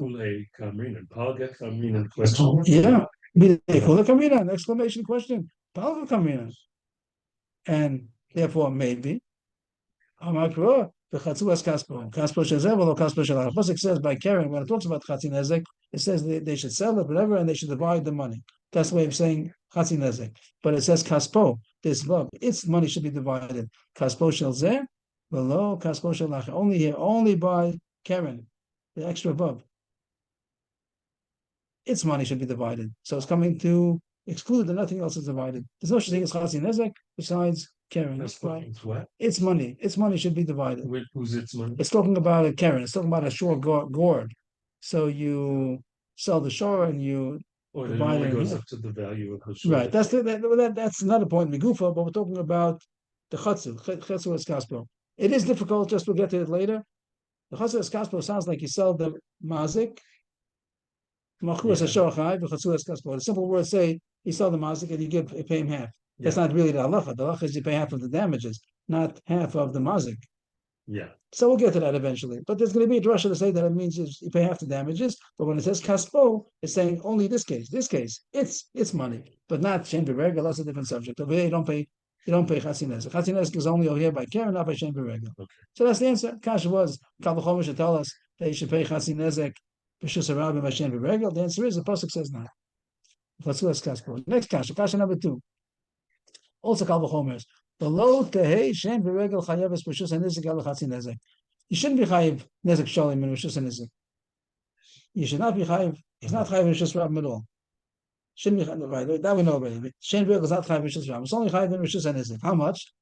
Yeah. An exclamation question. Palga Kamina. And therefore, maybe. Amar Kra. V'chatzu es kaspo. Kaspo shezev or kaspo shelach. Pasuk says by Karen, when it talks about Chatzin Nezek, it says they should sell it, whatever, and they should divide the money. That's the way of saying Chatzin Nezek. But it says kaspo. This Vav, its money should be divided. Kaspo shel zeh, below kaspo shel lach. Only here, only by Karen, the extra Vav. Its money should be divided. So it's coming to exclude that nothing else is divided. There's no such thing as Chatzin Nezek besides Karen. That's right. What? Its money should be divided. Who's its money? It's talking about a Karen. It's talking about a shore gourd. So you sell the shore and you. Or it only goes up to the value of the shore. Right. That's another point in Migufa, but we're talking about the Chatzu es Kaspo. It is difficult, just we'll get to it later. The Chatzu es Kaspo sounds like you sell the Mazik, Machu es Hashorchai, the Chatzu es Kaspo. The simple words say you sell the Mazik and you pay him half. That's not really the halacha. The halacha is you pay half of the damages, not half of the Mazik. Yeah. So we'll get to that eventually. But there's going to be a drasha to say that it means you pay half the damages. But when it says kaspo, it's saying only this case. This case, it's money, but not Shein V'Regel. That's a different subject. Over here, you don't pay Chatzin Nezek. Chatzin Nezek is only over here by Karen, not by Shein V'Regel. Okay. So that's the answer. Kasha was Kal V'chomer should tell us that you should pay Chatzin Nezek b'shus harabim by Shein V'Regel. The answer is the pasuk says not. Let's kaspo. Next kasha number 2. Also Kal V'chomer. Below tehei Shein V'Regel chayeves b'shus hanizik al Chatzin Nezek. You shouldn't be chayiv nezek shalim in rishus hanizik. You should not be chayiv. It's not chayiv in rishus rabim at all. Shouldn't be chayiv. Right, that we know already. Shein V'Regel is not chayiv in rishus rabim. It's only chayiv in rishus hanizik. How much?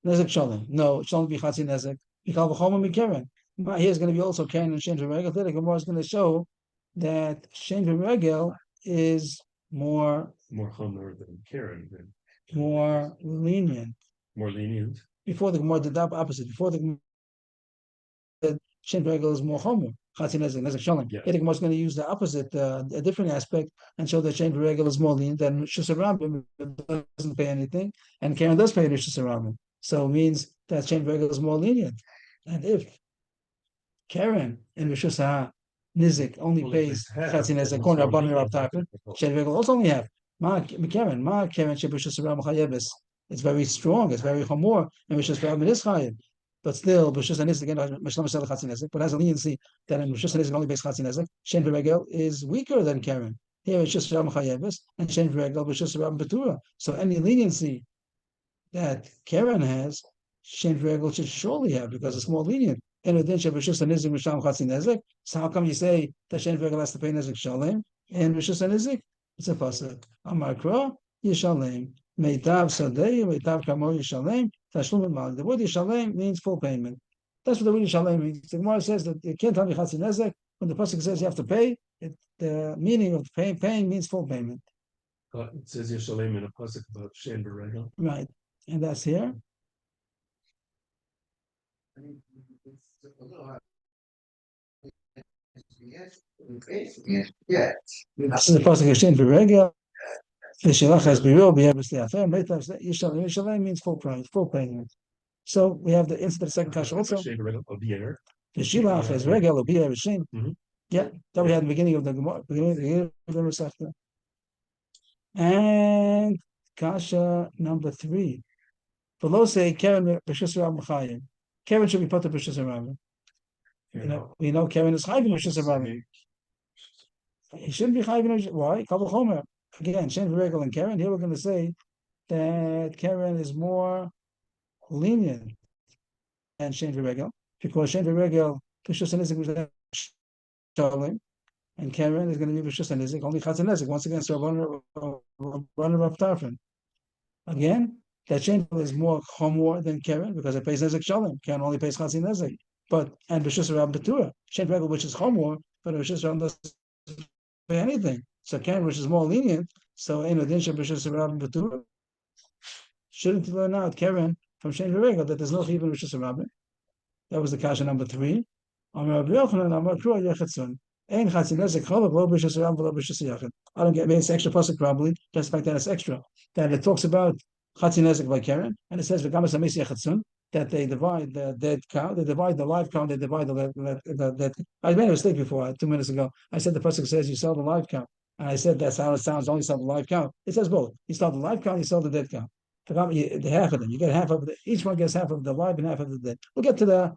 Nezek shalim. No, it should only be Chatzin Nezek. Mikal v'chomer mikeren. Here's going to be also Karen and Shein V'Regel. Then the Gemara is going to show that Shein V'Regel is more chomer than Karen. More lenient. More lenient. Before the Gemara did the opposite. Before the Gemara Shein V'Regel is more chomer. Chatzin Nezek Shalom. Here the Gemara is going to use the opposite, a different aspect, and show that Shein V'Regel is more lenient than Rishus Harabim doesn't pay anything, and Karen does pay Rishus Harabim. So it means that Shein V'Regel is more lenient. And if Karen in Rishus Nizik only pays Chatzin Nezek, corner Rabbanan Rab Tarfon, Shein V'Regel also only have. It's very strong, it's very chamor, and Rishus Rabban is chayiv. But still, Rishus Anizik again, but has a leniency that in Rishus Anizik only based Chatzin Shen V'Regel is weaker than Karen. Here it's just Rabban Chayevis, and Shen V'Regel Rishus Rabban Betura. So any leniency that Karen has, Shen V'Regel should surely have because it's more lenient. In addition, Rishus Anizik Risham Chatzin Nezek. So how come you say that Shen V'Regel has to pay Nezek Shalem in Rishus Anizik? It's a pasuk. Amar Kra Yishalem. Meitav Sadeh, Meitav Kamor Yishalem, Tashlum Mal. The word Yishalem means full payment. That's what the word Yishalem means. The Gemara says that you can't tell me Chatzin Nezek. When the pasuk says you have to pay, the meaning of paying means full payment. It says Yishalem in a pasuk about Shen V'Regel. Right. And that's here. Yeah. This is the pasuk of Shen V'Regel. Yishalem means full price, full payment. So we have the answer to the second question also. V'shilach is regel or bier v'shin. Yeah, that we had in the beginning of the Gemara, beginning of the Masechta. And kasha number 3. Below say Karen b'shus Rav Mechayim. Karen should be put to b'shus Rav. We know Karen is chayv in b'shus Rav. He shouldn't be chayv in. Why? Kavul chomer. Again, Shen V'Regel and Karen. Here we're going to say that Karen is more lenient than Shen V'Regel because Shen V'Regel b'shus Nizik Shalom, and Karen is going to be b'shus Nizik only Chatzin Nizik. Once again, so runner of Tarfin. Again, that Shen is more chomor than Karen because it pays Nizik Shalom. Karen only pays Chatzin Nizik. But and b'shus Rav Betura, Shen V'Regel which is chomor, but b'shus Rav doesn't pay anything. So Karen, which is more lenient, so in addition, b'shus Rav Betura, shouldn't learn out Karen from Shen V'Regel that there's no chiyuv in b'shus Rav. That was the kasha number 3. I don't get maybe it's extra pasuk probably, just the fact that it's extra. That it talks about chatzin nezek by Karen, and it says that they divide the dead cow, they divide the live cow, they divide the dead. I made a mistake before 2 minutes ago. I said the pasuk says you sell the live cow, and I said that's how it sounds. Only sell the live cow. It says both. You sell the live cow, you sell the dead cow. The half of them. You get half of each one gets half of the live and half of the dead. We'll get to the.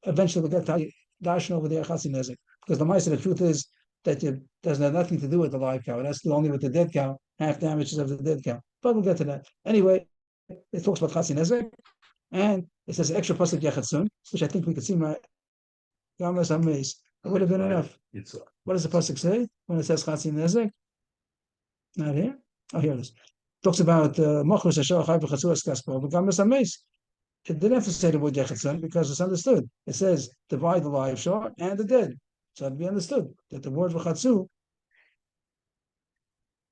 Eventually, we'll get to Darshan over there, Chatzin Nezek. Because the truth is that it does have nothing to do with the live cow. It has to do only with the dead cow, half damages of the dead cow. But we'll get to that. Anyway, it talks about Chatzin Nezek, and it says extra pasuk Yechatsun, which I think we could see my Gamas Amaze. It would have been enough. What does the pasuk say when it says Chatzin Nezek? Not here? Oh, here it is. It talks about Mochrus Hashem Chai V'Chatzuas Kaspo, but Gamas Amaze. It didn't have to say the word Yechatsun because it's understood. It says divide the live short and the dead. So it'd be understood that the word v'chatzu,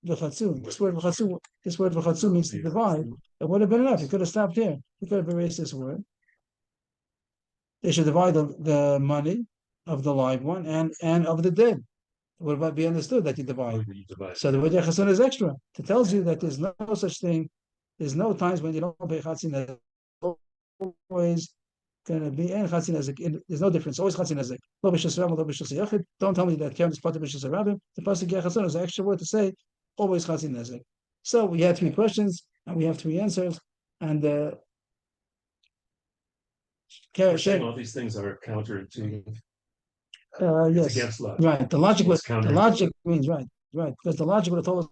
this word v'chatzu means to divide. It would have been enough. You could have stopped here. You could have erased this word. They should divide the money of the live one and of the dead. It would be understood that you divide. So the word Yechatsun is extra. It tells you that there's no such thing. There's no times when you don't pay chatzin. Always going to be and chatzin nezek. There's no difference. Always chatzin nezek. Lo b'shus Rav, lo b'shus Yachid. Don't tell me that Karen is part of b'shus Rav. The pasuk Yechatsun is an extra word to say always chatzin nezek. So we had 3 questions and we have 3 answers. And saying all these things are counterintuitive. Yes, against logic. Right. The logic means right, because the logic would have told us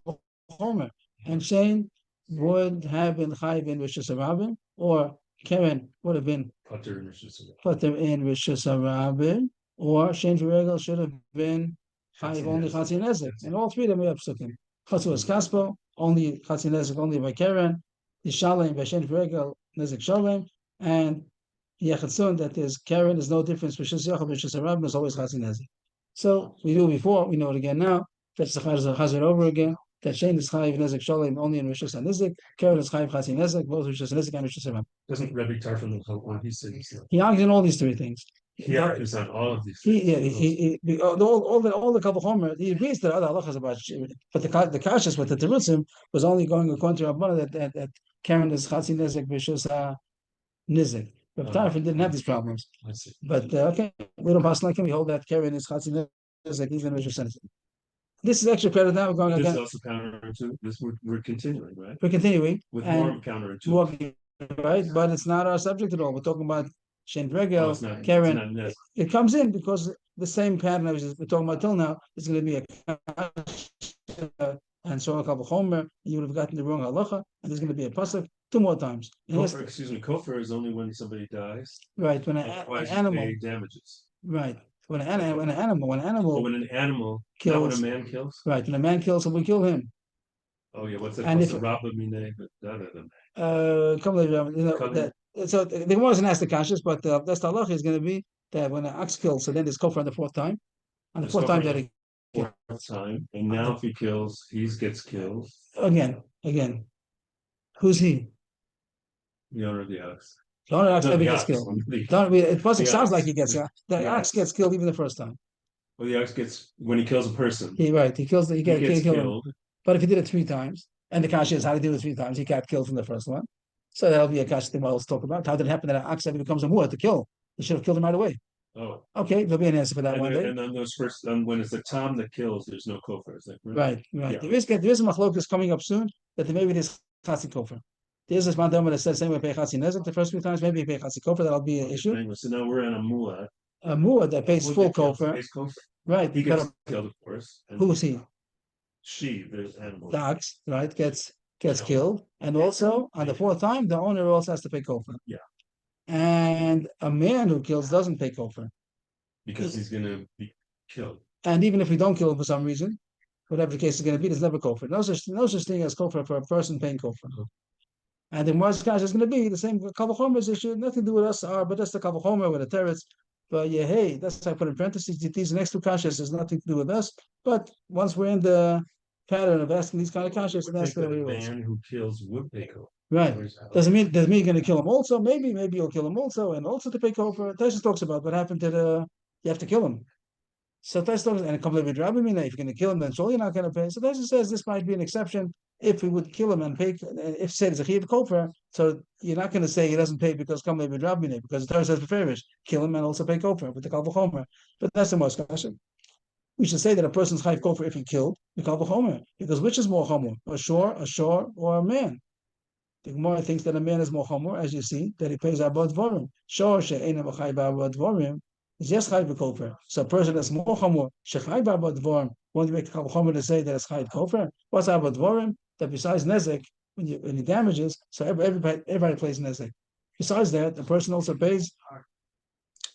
Homer and Shane would have been chayv in Rishus Harabim, or Karen would have been Putter in Rishus Harabim, or Shane V'Regel should have been chayv only Chatzin Nezek. And all 3 of them we have psukim. Chatzuas Kaspo, only Chatzin Nezek, only by Karen, Yishalem by Shane V'Regel, Nezek Shalem, and Yechatsun, that is Karen, there's no difference. Rishus Yachid, Rishus Harabim is always Chatzin Nezek. So we knew before, we know it again now. That's the Chazar over again. That Shane is Chayiv Nezek Shalom only in Rishus HaNizek. Karen is Chayiv Chatzin Nezek, both Rishus HaNizek and Rishus Harabim. Doesn't Rabbi Tarfon when he says he argues on all these 3 things. He argues on all of these. All the Kabbalah Chomer, he agrees that other halachas about, but the kashas with the terutzim was only going according to Rabbana that Karen is Chatzin Nezek Rishus HaNizek. Rabbi Tarfon didn't have these problems. I see. But okay, we don't pass like him. We hold that Karen is Chatzin Nezek even Rishus HaNizek. This is actually better now. We're going This is again. also counterintuitive. We're continuing, right? We're continuing With and more counterintuitive. more, right? But it's not our subject at all. We're talking about Shen Oh, Bregel, it's not. Karen. It's not It comes in because the same pattern I was we're talking about till now is going to be a and so a couple homer. You would have gotten the wrong halacha, and there's going to be a pasuk two more times. Kofar, excuse me. Kofar is only when somebody dies. Right, when an animal, damages. right, when an Okay. animal, But when an animal, not when a kills, man kills. right, when a man kills, so we kill him. Oh yeah, what's that? And What's if the rabba mine? come later, Come that so the Gemara wasn't asked the kashas, but that's the halacha is going to be that when an ox kills, so then there's kofar on the fourth time. On the There's fourth time kofar that he fourth time, and now if he kills, he gets killed. again, who's he? The owner of the ox. The owner ox No, never the gets ox. killed. The It the sounds like ox. he gets the The ox ox. gets killed even the first time. Well, the ox gets when he kills a person. He right, he kills he He can't gets kill him. killed. But if he did it three times, and the kasha is how to do it three times, he got killed from the first one. So that'll be a kasha thing we'll talk about. How did it happen that an ox ever becomes a muad to kill? They should have killed him right away. Oh, Okay, there'll be an answer for that one day. and on those first, when it's the tom that kills, there's no kofar. Is that correct? Right. Yeah. There is a machlokas coming up soon that maybe this chatzi kofar. There's this mandama that says same way pay chatzi nezek the first few times, maybe pay chatzi kofar, that'll be an issue. Anyway, so now we're on a muad. A muad that pays full kofar. Right. He gets killed, of course. Who is he? She, the animal. The ox, right, gets killed. And also on the fourth time, the owner also has to pay kofar. Yeah. And a man who kills doesn't pay kofar. Because he's gonna be killed. And even if we don't kill him for some reason, whatever the case is going to be, there's never kofar. No such thing as kofar for a person paying kofar. And the Gemara's kasha is going to be the same kavachomer's issue, nothing to do with us, but that's the kavachomer with the teretz. But yeah, hey, that's why I put in parentheses. These next two kashas has nothing to do with us. But once we're in the pattern of asking these kind of kashas, and that's the way it is. Man who kills would pay kofar. Right. Doesn't mean you're going to kill him also. Maybe you'll kill him also, and also to pay kofar. Taisha talks about what happened to you have to kill him. So Taisha talks, and it comes with Rabbi Mina. If you're going to kill him, then surely you're not going to pay. So Taisha says this might be an exception if we would kill him and pay. If said it's a chiyav kofar, so you're not going to say he doesn't pay because come with Rabbi Mina, because the Torah says beferish, kill him and also pay kofar with the kal v'chomer. But that's the most question. We should say that a person's chayiv kofar if he killed the kal v'chomer, because which is more chomer, a shore, or a man? The Gemara thinks that a man is more chomer, as you see, that he pays abad dvarim. Shor she'ena b'chay b'abad dvarim is yes chay b'kofer. So a person that's more chomer shechay b'abad dvarim. When you make a chomer to say that it's chay kofer, what's abad dvarim? That besides nezek, when he damages, so everybody plays nezek. Besides that, the person also pays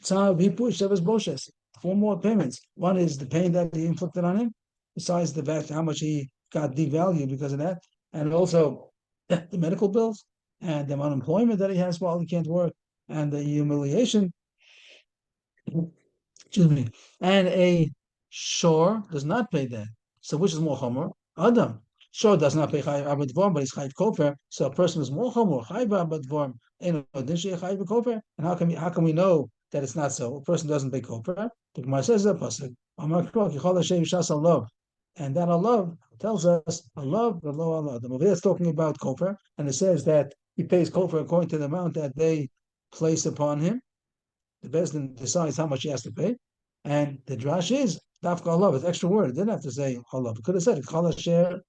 tzar v'hipush of his boshes. Four more payments. One is the pain that he inflicted on him, besides the fact how much he got devalued because of that, and also the medical bills and the unemployment that he has while he can't work and the humiliation. Excuse me. And a shore does not pay that. So which is more chomer? Adam. Shore does not pay chayiv abad dvarim, but he's chayiv kofer. So a person is more chomer chayiv abad dvarim. And how can we know that it's not so? A person doesn't pay kofer. The Gemara says that pasuk. And that Allah tells us Allah, Allah. The Movie is talking about kofar, and it says that he pays kofar according to the amount that they place upon him. The Bezdin decides how much he has to pay, and the drash is dafka Allah. It's extra word. It didn't have to say Allah. It could have said Chala share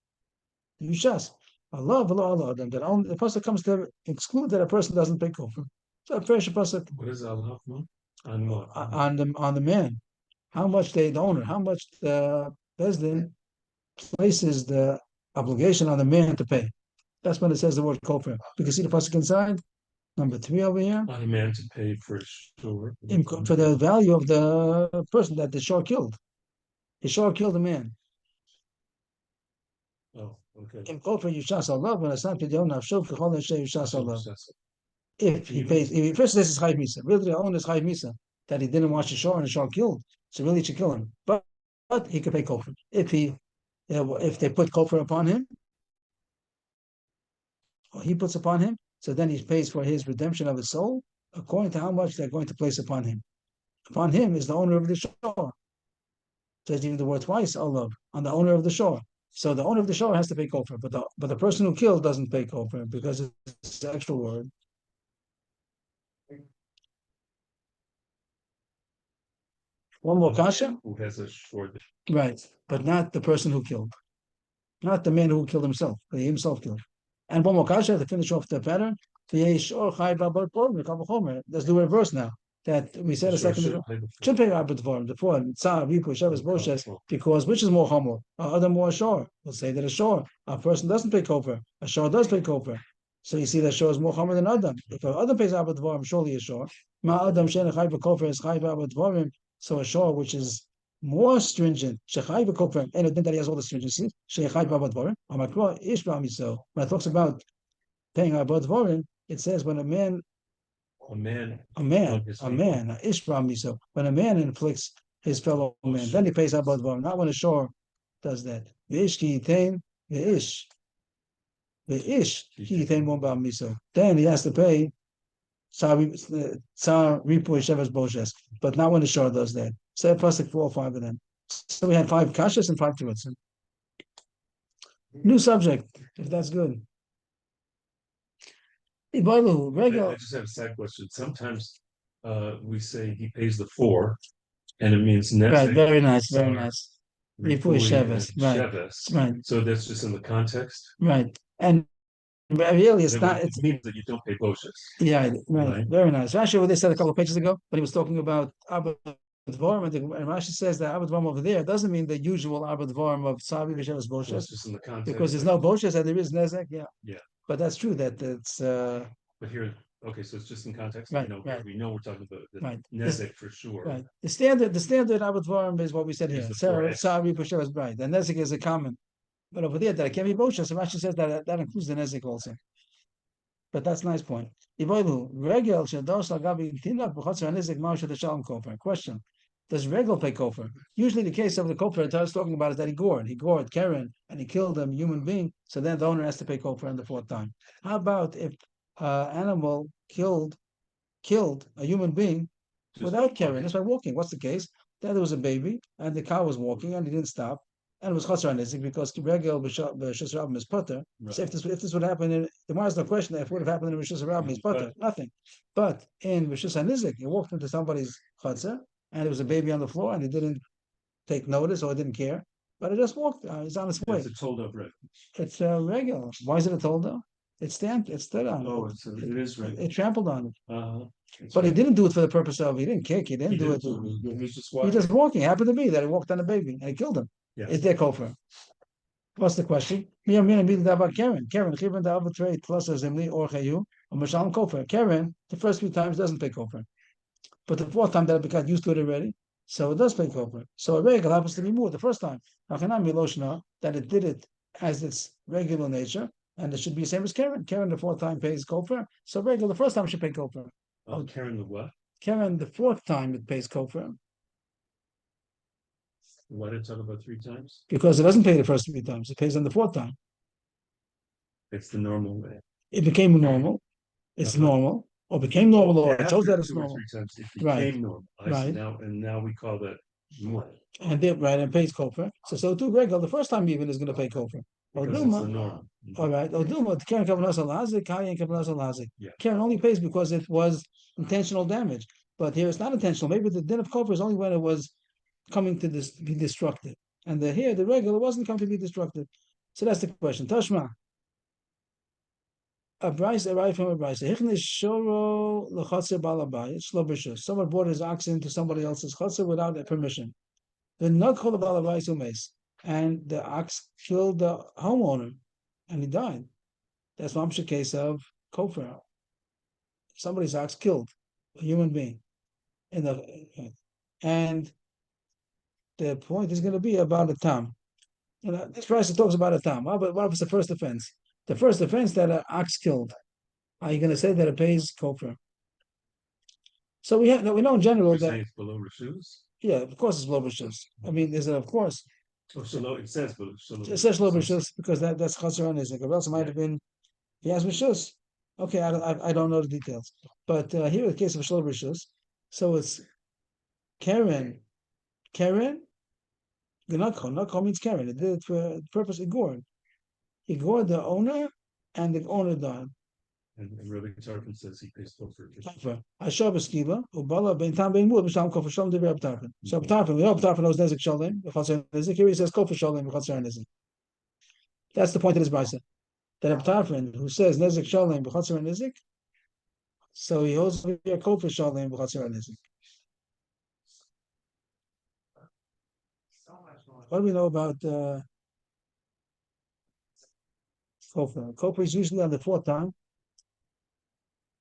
yushas Allah, Allah. Then only the pasuk comes to exclude that a person doesn't pay kofar. So a fresh pasuk. What is Allah on what? On the man, how much the owner, how much the Bezdin places the obligation on the man to pay. That's when it says the word kofar. You can see the pasuk inside, number 3 over here. On a man to pay for shore. For the value of the person that the shore killed. The shore killed a man. Oh, okay. In kofar yushas Allah, when it's not pidyon nafsho k'chol neshei yushas Allah. If he pays, first this is chayiv misa. Really, the owner is chayiv misa that he didn't watch the shore and the shore killed. So really, it should kill him. But he could pay kofar if they put kofar upon him, or he puts upon him, so then he pays for his redemption of his soul according to how much they're going to place upon him. Upon him is the owner of the shore. Says even the word twice, Allah, on the owner of the shore. So the owner of the shore has to pay kofar, but the person who killed doesn't pay kofar because it's the extra word. One more kasha? Who has a short? Right, but not the person who killed. Not the man who killed himself, but he himself killed. And one more kasha to finish off the pattern. Let's do the reverse now. That we said a second ago. Should pay Rabbi Dvorim, the four, Tzar, Ripu, Shavas, Boshes, because which is more chomer? Other more shor. We'll say that a shor. A person doesn't pay kofar. A shor does pay kofar. So you see that shor is more chomer than Adam. If Adam pays Rabbi Dvorim, surely a shor. Ma Adam Shen Chai Kofar is Chai Rabbi Dvorim. So a shor which is more stringent. Shechai v'kofar, and then that he has all the stringency. Shechai Rabbi Dvorim. Amakro Ish B'amiso. When it talks about paying Rabbi Dvorim, it says when a man, Ishbra when a man inflicts his fellow man, then he pays Abad Var, not when a shore does that. Then he has to pay Tsar Ripu Shevas Boshes, but not when the shore does that. Say plus like 4 or 5 of them. So we had 5 kashas and 5 terutzim. New subject, if that's good. I just have a side question. Sometimes we say he pays the 4, and it means nezek. Right, very nice, very nice. Ripui Sheves, right. Sheves. Right. So that's just in the context. Right, and really, it's not. It means that you don't pay boshes. Yeah, right. Very nice. Rashi, what they said a couple of pages ago, when he was talking about Abba Dvorim, and Rashi says that Abba Dvorim over there doesn't mean the usual Abba Dvorim of Savi V'Shavas Boshes. It's just in the context. Because there's no Boshes and there is Nezek. Yeah. Yeah. But that's true that it's. But here, okay, so it's just in context. Right, right. We know we're talking about the right. Nezek for sure. Right. The standard Abba Dvorim is what we said here. Savi V'Shavas Bride. And Nezek is a common. But over there, that it can't be Boshes. So Rashi says that includes the Nezek also. But that's a nice point. Question. Does Regel pay kofar? Usually the case of the kofar I was talking about is that he gored Karen, and he killed a human being, so then the owner has to pay kofar on the 4th time. How about if animal killed a human being without Karen, just by walking? What's the case? That there was a baby, and the cow was walking, and he didn't stop, and it was chaser nizik because Regel b'shus rabim is putter. So if this would happen, the Gemara has no question if it would have happened in b'shus rabim is putter, nothing. But in b'shus nizik, he walked into somebody's chaser, and there was a baby on the floor, and he didn't take notice or didn't care, but he just walked. He's on his way. It's a told of right. It's regular. Why is it a told of? It's stamped. It's stood on. Oh, it is right. It trampled on it. But right. He didn't do it for the purpose of. He didn't kick. He didn't do it. He just walking. It happened to be that he walked on a baby and he killed him. Yeah. Is there kofar? What's the question? Karen. Plus Zimli or Chayu or Mashal kofar. Karen, the first 3 times doesn't pay kofar, but the 4th time that it got used to it already, so it does pay kofar. So a regular happens to be more the first time. That it did it as its regular nature, and it should be the same as Karen. Karen the 4th time pays kofar, so regular the first time should pay kofar. Karen the what? Karen the 4th time it pays kofar. Why did it talk about 3 times? Because it doesn't pay the first 3 times; it pays on the 4th time. It's the normal way. It became normal. It's normal, or became normal, or it shows that it's 2 or normal. 3 times it became normal. Right. Now we call that more. And and pays kofar. So too regular the first time even is going to pay kofar. Oduma. All right. Oduma. Karen kavanas alazik. Kayan kavanas alazik. Yeah. Karen only pays because it was intentional damage. But here it's not intentional. Maybe the din of kofar is only when it was coming to be destructive. And here the regular wasn't coming to be destructive. So that's the question. Tashma. A Bryce arrived from a Bryce. Someone brought his oxen to somebody else's chotzer without permission. And the ox killed the homeowner, and he died. That's the case of kofar. Somebody's ox killed a human being, and the point is going to be about a tam. This price talks about a tam. What was the first offense? The first offense that an ox killed. Are you going to say that it pays kofar? So we know in general that it's below reshus. Yeah, of course it's below reshus. I mean, is it of course? Oh, so it says below. It says below reshus because that's chaser on Isaac. Or else it might have been he has reshus. Okay, I don't know the details, but here in the case of below reshus, so it's Karen. Not means Karen. It did it for the purpose of gored. He gored the owner, and the owner died. And Rabbi Tarfon says he pays kofar. Ashab Skiba, Ubala, Ben Tam Ben Mud, Misham Kofar Shalom, Rabbi Tarfon. So Tarfon, we know Tarfon knows Nezik Shalom, Nezik. Here he says Kofar Shalom, Nezik. That's the point of this brisa. That Rabbi Tarfon, who says Nezik Shalom, Nezik, so he holds here Kofar Shalom, Nezik. What do we know about Kofar? Kofar is usually on the fourth time.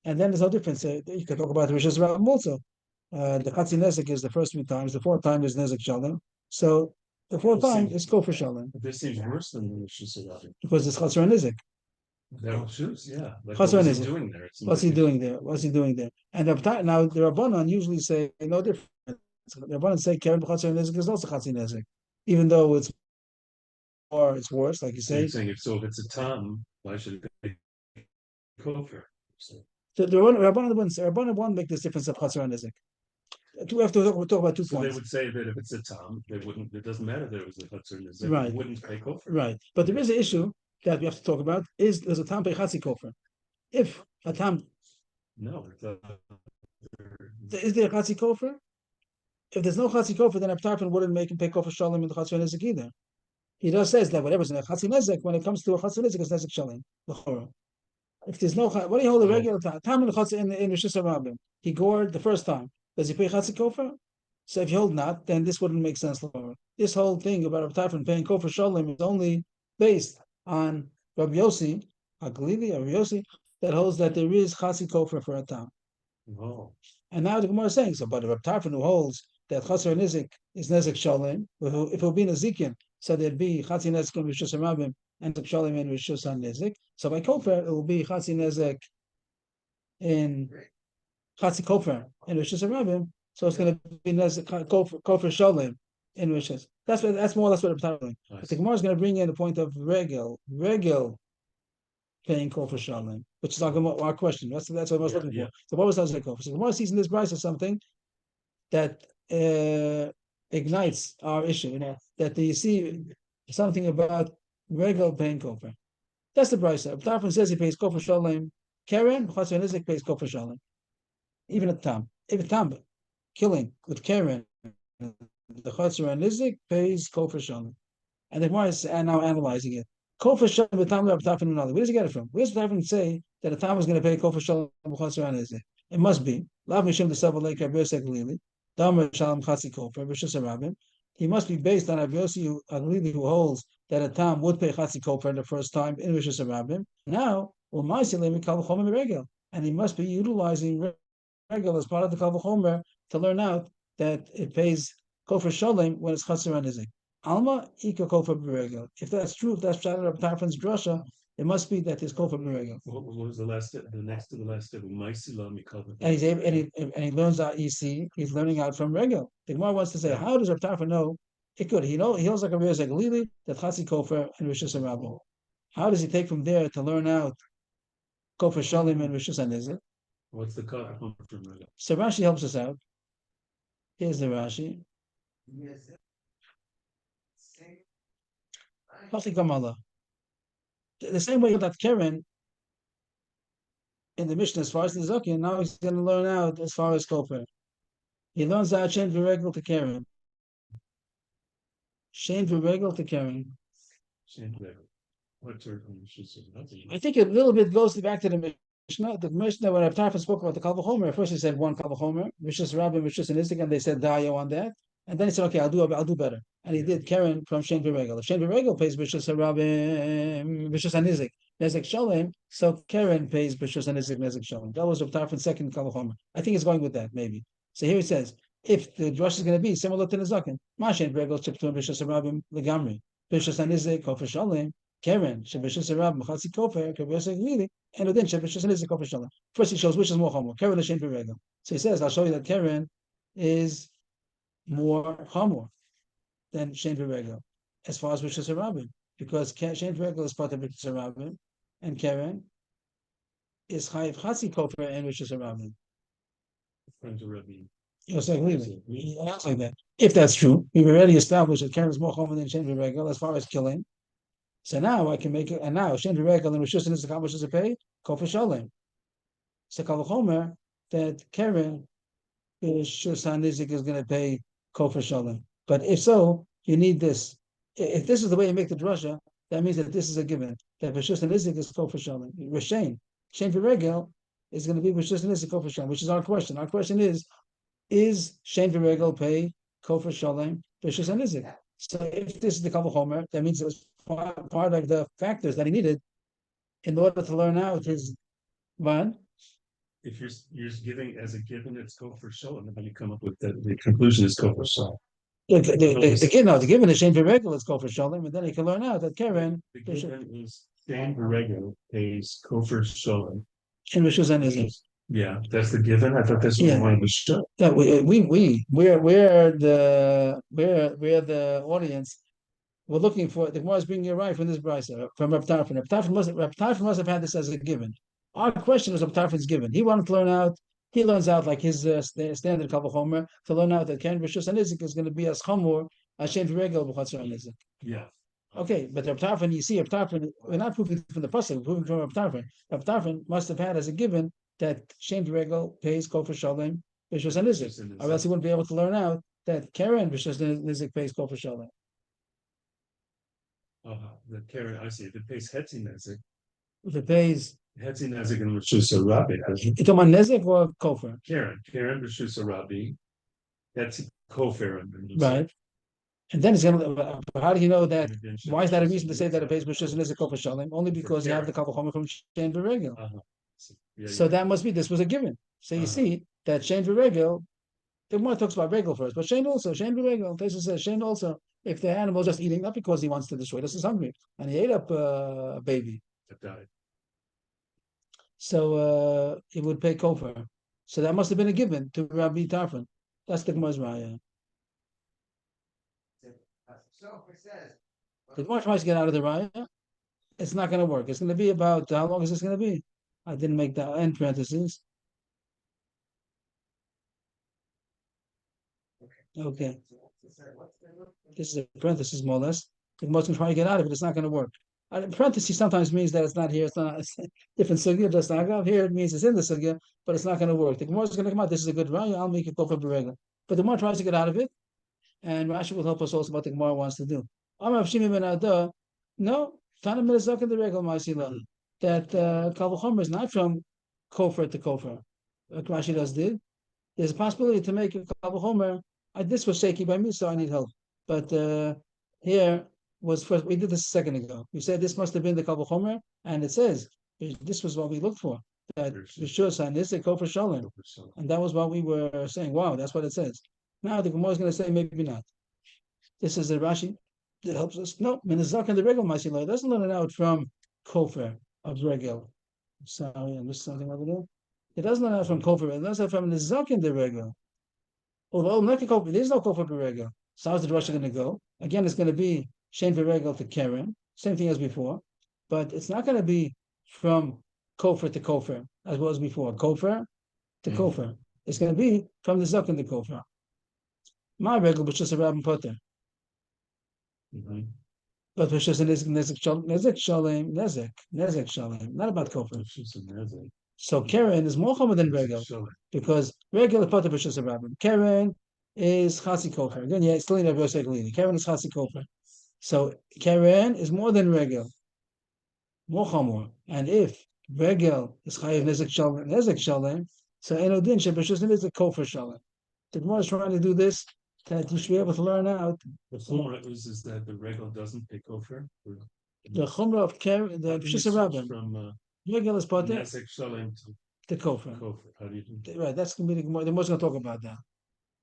And then there's no difference. You can talk about the Rishas Rabbim also. The Chatzi Nezek is the first 3 times. The fourth time is Nezek Shalom. So the fourth time is Kofar Shalom. This seems worse than the Rishus Rabbim. Because it's Chatzar Nezek. That shoes, yeah. Like Chatzar what was he Nezek. doing there? What's he doing there? What's he doing there? And now the Rabbanan usually say no difference. The Rabbanan say Keren B'Chatzar Nezek is also Chatzi Nezek, even though it's worse, like you So say. you're saying if it's a Tom, why should it be kofar? The Rabbanan won't make this difference of Chatzar Nezek. We have to talk about 2 points. So they would say that if it's a Tom, they wouldn't. It doesn't matter that it was a Chatzar Nezek. Right. It wouldn't pay kofar. Right, but there is an issue that we have to talk about. There's a Tam pay Chatzi Kofar? If a Tam No. is there a Chatzi Kofar? If there's no Chatzi Kofar, then Abtarfin wouldn't make him pay Kofar Shalom in the Chatzar Nezek either. He just says that whatever's in a Chatzi Nezek, when it comes to a Chatzar Nezek, it's Nezek Shalom. If there's no, what do you hold the regular Tam in the Chatzar in Rishis Rabbim? He gored the first time. Does he pay Chatzi Kofar? So if you hold not, then this wouldn't make sense. This whole thing about Abtarfin paying Kofar Shalom is only based on Rabbi Yossi, Haglili, or Rabbi Yossi, that holds that there is Chatzi Kofar for a Tam. Oh. And now the Gemara is saying, so but Rabbi Tarfon who holds that Chatzar Nizik is Nezek Shalom, if it would be Nezikin, so there'd be Chatzi Nezek in Rishus Rabbim and Nezek Shalom in Rishus Nezik. So by Kofar, it will be Chatzi Nezek in Chatzi Kofar in Rishus Rabbim. So it's going to be Nezek Kofar Shalom in Rishus. That's more or less what Rabbi Tarfon doing. But the Gemara is going to bring in the point of regel paying Kofar Shalom, which is our question. That's what I was looking for. So what was Nezek Kofar? So the Gemara sees in this price is something that ignites our issue, that you see something about regular paying kofar. That's the price. Tarfon says he pays kofar shalom. Karen, Chatzar Nezek pays kofar shalom. Even at Tam. If a Tam killing with Karen, the Chatzar Nezek pays kofar shalom. And the Gemara is now analyzing it. Kofar shalom with Tam Tarfon another. Where does he get it from? Where does Tarfon say that a Tam is going to pay kofar shalom with Chatzar Nezek? It must be. Lav Mishim the Sabbath Lake Rabbi Lili. Damer Shalom Chatzi Kofar, Rishus Rabbim. He must be based on Rabbi Yossi who holds that a Tam would pay Chatzi Kofar the first time in Rishus Rabbim. Now, and he must be utilizing regel as part of the Kal V'chomer to learn out that it pays Kofar Shalom when it's Chatzar Nizik. Alma Ika Kofar B'regel. If that's true, if that's Shadar of Tarfon's drasha, it must be that there's Kofar B'regel. What was the last step? The next to the last step of Maisila Mikal. And he's able, and he learns out. You see, he's learning out from regel. The Gemara wants to say, how does Rav Tarfon know? It could. He knows like a Rabbi Yosef Lili that Chatzi Kofar and Rishus Rabbim. How does he take from there to learn out Kofar Shalom and Rishus Nezik? What's the cut from regel? So Rashi helps us out. Here's the Rashi. Kamala. The same way that Karen in the Mishnah as far as the Zakin, now he's going to learn out as far as Kofar. He learns out Shein V'regel to Karen. Shein V'regel to Karen. I think a little bit goes back to the Mishnah. The Mishnah, when Rav Tarfon spoke about the Kal V'chomer, first he said one Kal V'chomer, Rishus Rabbim, Rishus Nizik, and they said Dayo on that. And then he said, okay, I'll do better. And he did Karen from Shein V'regel. If Shein V'regel pays Rishus Rabbim, Rishus Nizik, Nezek Shalom, so Karen pays Rishus Nizik, Nezek Shalom. That was Rav Tarfon's second Kal V'chomer. I think it's going with that, maybe. So here it says, if the drush is going to be similar to the Zakin, Ma Shein V'regel Chiptun Rishus Rabbim Legamri, Rishus Nizik, Kofar Shalom, Karen, Shabashis Rabbim, Chatzi Kofar, Kabosek Lili, and then Shabashis Nizik, Kofar Shalom. First he shows which is more chomer, Karen or Shein V'regel. So he says, I'll show you that Karen is more chamor than Shein V'regel as far as Rishus Rabbim, because Shein V'regel is part of Rishus Rabbim, and Karen is Chayiv Chatzi Kofar and Rishus Rabbim. Like that. If that's true, we've already established that Karen is more chomer than Shein V'regel as far as killing. So now I can make it, and now Shein V'regel and Rishus Nizik, how much does it pay? Kofar Shalom. So Kavachomer that Karen Shusanizik is going to pay Kofar Shalom. But if so, you need this. If this is the way you make the drasha, that means that this is a given. That Shusanizik is Kofar Shalom. Rishain, Shain V'Regel is going to be Shusanizik Kofar Shalom, which is our question. Our question is Shain V'Regel pay Kofar Shalom Shusanizik? So if this is the Kavachomer, that means it was part of the factors that he needed in order to learn out his one. If you're giving as a given, it's kofar shalom, and then you come up with the conclusion is kofar shalom. The given is Shane V'Regel, let's go for Shalom, and then you can learn out that Karen The given is Shane V'Regel pays kofar shalom. in Rishuzan isn't. Yeah, that's the given. I thought that's what we wanted to show. Yeah, we're the audience. We're looking for the Gemara is bringing you right from this brisa from Reb Tarfon. Reb Tarfon must have had this as a given. Our question was Reb Tarfon's given. He wanted to learn out. He learns out like his standard Kavachomer to learn out that Karen Rishus and Nizik is going to be as Chamor as Shem V'Regel b'Chatzar and Nizik. Yeah. Okay, but Reb Tarfon, you see, Reb Tarfon, we're not proving from the pasuk, we're proving from Reb Tarfon. Reb Tarfon must have had as a given that Shem V'Regel pays Kofar Shalom Rishus and Nizik, or else he wouldn't be able to learn out that Karen Rishus and Nizik pays Kofar Shalom. The Karen, I see. If it pays Hetzi Nezik. If it pays Hetzi Nezik and Rishus Rabbi. You talking about Nezik or Kofar? Karen Rishus Rabbi. Hetzi Kofar. Right. And then it's going to, how do you know that? Why is that a reason to say that it pays Rishus and Nizik Kofar Shalom? Only because you have the Kavachomer from Shein V'Regel. So that must be, this was a given. So you see that Shein V'Regel, the Gemara talks about Regel first, but Shein V'Regel, Taisus says Shein also, if the animal is just eating, not because he wants to destroy, this is hungry, and he ate up a baby. That died. So he would pay kofar. So that must have been a given to Rabbi Tarfon. That's the Gemara's raya. The Gemara tries to get out of the raya. It's not going to work. It's going to be about, how long is this going to be? I didn't make that end parentheses. Okay. This is a parenthesis, more or less. The Gemara's going to try to get out of it. It's not going to work. Parenthesis sometimes means that it's not here. It's not it's different sugya. Just not here. It means it's in the sugya, but it's not going to work. The Gemara is going to come out. This is a good raya. I'll make it go for Berega. But the Gemara tries to get out of it, and Rashi will help us also what the Gemara wants to do. No, Tana Mirazak in the regular Ma'asila that Kavachomer is not from Kofar to Kofar. Like Rashi does did. There's a possibility to make a Kavachomer. This was shaky by me, so I need help. But here was first. We did this a second ago. We said this must have been the Kavachomer, and it says this was what we looked for. That Rishus and this Kofar Shalom, and that was what we were saying. Wow, that's what it says. Now the Gemara is going to say maybe not. This is a Rashi that helps us. No, Minazak and the Regel Masila. It doesn't learn it out from Kofar of Regel. Sorry, I missed something over there. It doesn't learn out from Kofar. It learns out from Minazak and the Regel. Although there's no Kofar Regel. So how's the Rosh going to go? Again, it's going to be Shein Regel to Karen. Same thing as before. But it's not going to be from Kofar to Kofar as was before. Kofar to Kofar. It's going to be from the Zak and the Kofar. My Regel was just a Rabban Potter. But which is a Nezek Shalem, not about Kofar. So Karen is more common than Regel because Regel is part of Rishus Rabbim. Karen is Chasi Kofar. Again, yeah, still in Rabbi Yosef Karen is Chasi Kofar. So Karen is more than Regel, more chamor. And if Regel is Chayiv Nezek Shalem, so Enodin Shebeshus is a Kofar Shalem. The Gemara is trying to do this that you should be able to learn out. The chumrah is that the Regel doesn't pick over. The chumrah of Karen, the Rishus Rabbim. From Regel is part of Nezek Shalem to Kofar. How do you do? Right, that's going to be the Gemara. The Gemara's going to talk about that.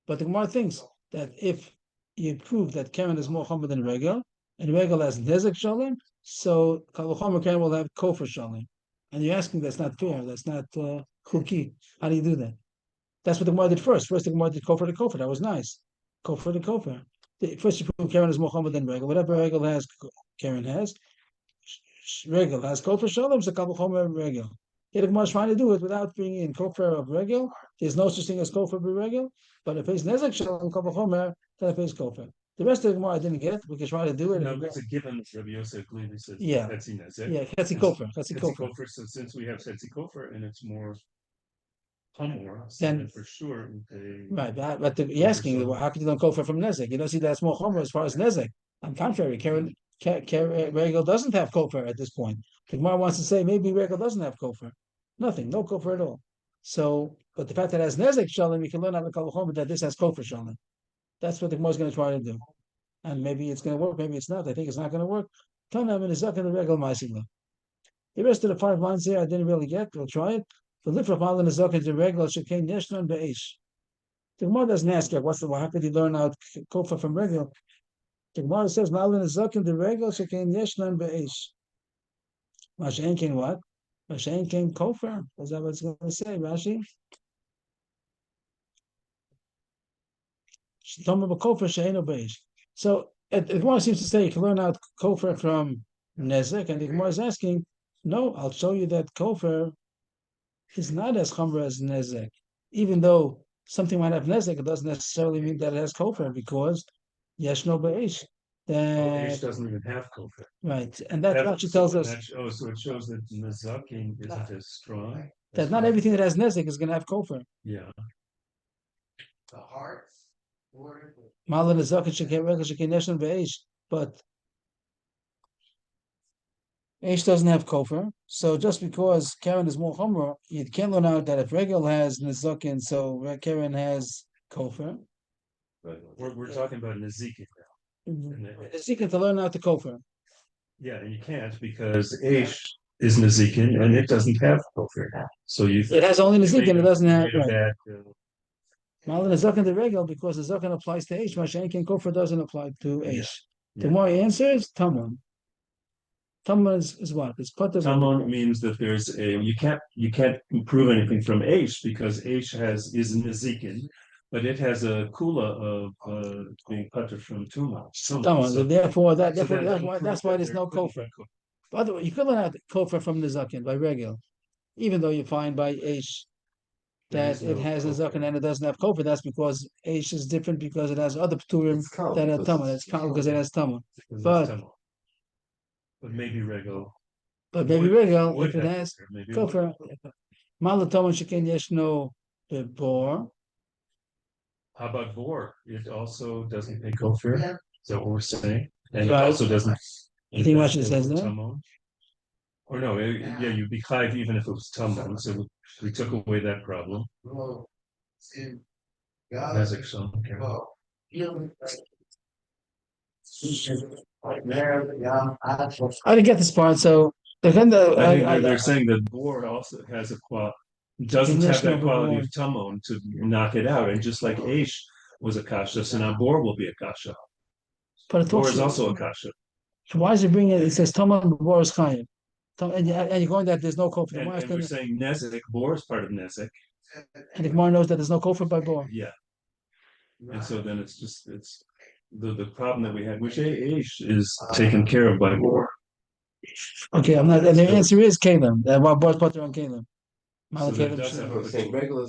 But the Gemara thinks that if you prove that Karen is more chomer than Regel, and Regel has Nezek Shalem, so Kavachomer Karen will have Kofar Shalem. And you're asking, that's not fair. That's not chuki. How do you do that? That's what the Gemara did first. First, the Gemara did Kofar to Kofar. That was nice. Kofar to Kofar. First, you prove Karen is more chomer than Regel. Whatever Regel has, Karen has. Regel has Kofar Shalem, so Kavachomer Regel. Here the Gemara is trying to do it without being in Kofar of Regel. There's no such thing as Kofar of Regel, but if it's Nezek Shalom Kavachomer, then if it's Kofar. The rest of the Gemara I didn't get. We can try to do it. No, it's a given. Rabbi Yosef clearly says yeah, Hetzi Nezek. Yeah, Hetzi Kofar. So since we have Hetzi Kofar and it's more Hamor, Then- for sure. Right, but you're asking, well, how could you don't kofar from nezek? You don't see that's more chomer as far as nezek. On contrary, Regel doesn't have kofar at this point. The Gemara wants to say maybe Regel doesn't have kofar. Nothing, no kofar at all. So, but the fact that it has nezek shalom, you can learn out of kol chomer that this has kofar shalom. That's what the Gemara is going to try to do, and maybe it's going to work, maybe it's not. I think it's not going to work. Tanam and Izak and the Regel Ma'asigla. The rest of the 5 lines here I didn't really get. We'll try it. The lifrach malin Izak and the Regel shekain yeshnan be'esh. The Gemara doesn't ask you how could you learn out kofar from Regel? The Gemara says malin Izak and the Regel shekain yeshnan be'esh. Mashain came what? Mashain came kofar. Is that what it's going to say, Rashi? So the Gemara seems to say you can learn out kofar from nezek, and the Gemara is asking, no, I'll show you that kofar is not as chamra as nezek. Even though something might have nezek, it doesn't necessarily mean that it has kofar, because yeshno be'esh. Eish doesn't even have kofar. Right, and that Rashi tells us so it shows that nezakim isn't as strong. that not everything that has nezek is going to have kofar. Yeah. The heart. Malin nezak and shekei regel shekei yeshno be'esh, but Eish doesn't have kofar, so just because Karen is more chumrah, you can't learn out that if Regel has nezakin, so Karen has kofar. We're talking about nezikin now. Nezakin to learn out the kofar. Yeah, and you can't because Aish is nezikin and it doesn't have kofar. So It has only nezakin, it doesn't have right. That, Mal nezakin the Regel, because the nezakin applies to Eish, Mashenkin kofar doesn't apply to Eish. Yeah. The more he answers, Tamon. Tamon is what? It's pater. Tamon means that there's you can't prove anything from Aish because Aish is nezikin, but it has a kula of being pater from Tuma. Tamon. So therefore So that's why there's no kofar. By the way, you could learn out kofar from nezakin by Regel, even though you find by Aish that it has nezakin and it doesn't have kofar. That's because Aish is different because it has other pturim that are Tamon. That's because it has Tamon. But maybe Regel. But maybe Regel, if it have has kofar, kofar, Malatomon Sheken Yeshno Bor. How about Bor? It also doesn't pay kofar. Is that what we're saying? And Right. it also doesn't. You think Rashi says that? Tamon? Or no, yeah, you'd be chayv even if it was Tamon. So we took away that problem. Nezik Shon. I didn't get this part, so I think they're saying that Bor also has a quality, doesn't have that quality of Tamon to knock it out. And just like Aish was a kasha, so now Bor will be a kasha. but Bor is also a kasha. So why is it bringing it? It says Tamon Bor is Chayim. And you're going that there's no kofar. And we're saying Nezik, Bor is part of Nezik. And the Gemara knows that there's no kofar by Bor. Yeah. And so then it's the problem that we had, which Aish is taken care of by Bor. Okay, I'm not. And the answer is Kalim. Why Bor's potter on Kalim? So that does have a- saying regular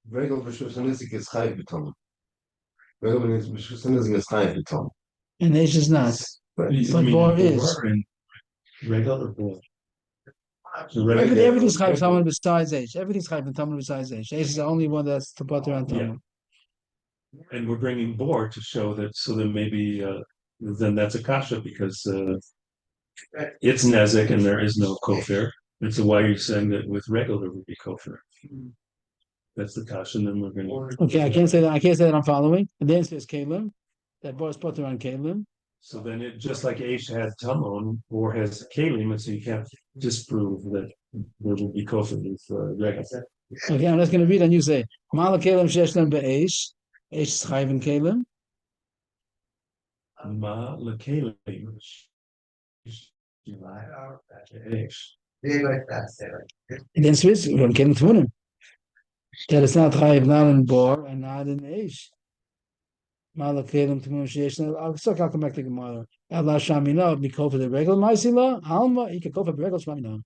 b'shus nizik is chayv b'tom. Regular b'shus nizik is chayv b'tom. And Aish is not. But Bor is. Regular Bor. Everything's Chayv Tamon besides Aish. Everything's Chayv Tamon besides Aish. Aish is the only one that's to potter on Tamon. And we're bringing Bor to show that, so then maybe then that's a kasha because it's Nezik and there is no kofar. And so why are you saying that with regular would be kofar? That's the kasha, and then we're going to. Okay, I can't say that. I can't say that I'm following. And the answer is Kalim. That Bor's potter on Kalim. So then it just like Aish had Tamon, Bor has Kalim, and so you can't disprove that there will be kofar with regular. Okay, I'm just going to read and you say Mala Kalim Sheshlan be'Aish. Aish is Chayv in Kalim. Ma lekalim. And then Swiss, we're going to Kalim. That is not Chayv, not in Bor and not in Aish. Mala Kalim Tmunim Sheshlan. I'll come back to Gemara. Allah Shamina, be kofar the regular Maisila. Alma, he can kofar the regular Shamina.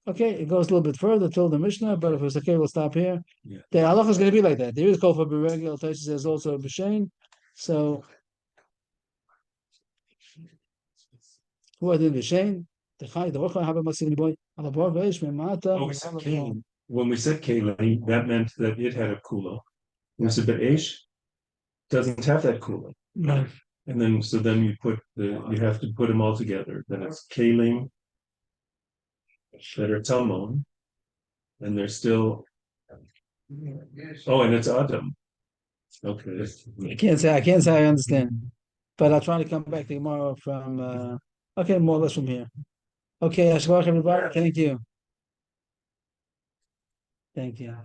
Okay, it goes a little bit further till the Mishnah, but if it's okay, we'll stop here. Yeah. The halacha is going to be like that. There is kofar b'regel. Tosha says also b'shein. So who are the b'shein? The chai, the rocha have a masin boy. Alabor veish memata. Oh, it's Kalim. when we said Kalim, that meant that it had a kula. When we said Be'esh, doesn't have that kula. Right. And then, so then you have to put them all together. Then it's Kalim that are Talmon, and they're still, oh, and it's Adam. Okay. I can't say I understand, but I'll try to come back tomorrow from, okay, more or less from here. Okay, Ashwak, everybody. Thank you. Thank you.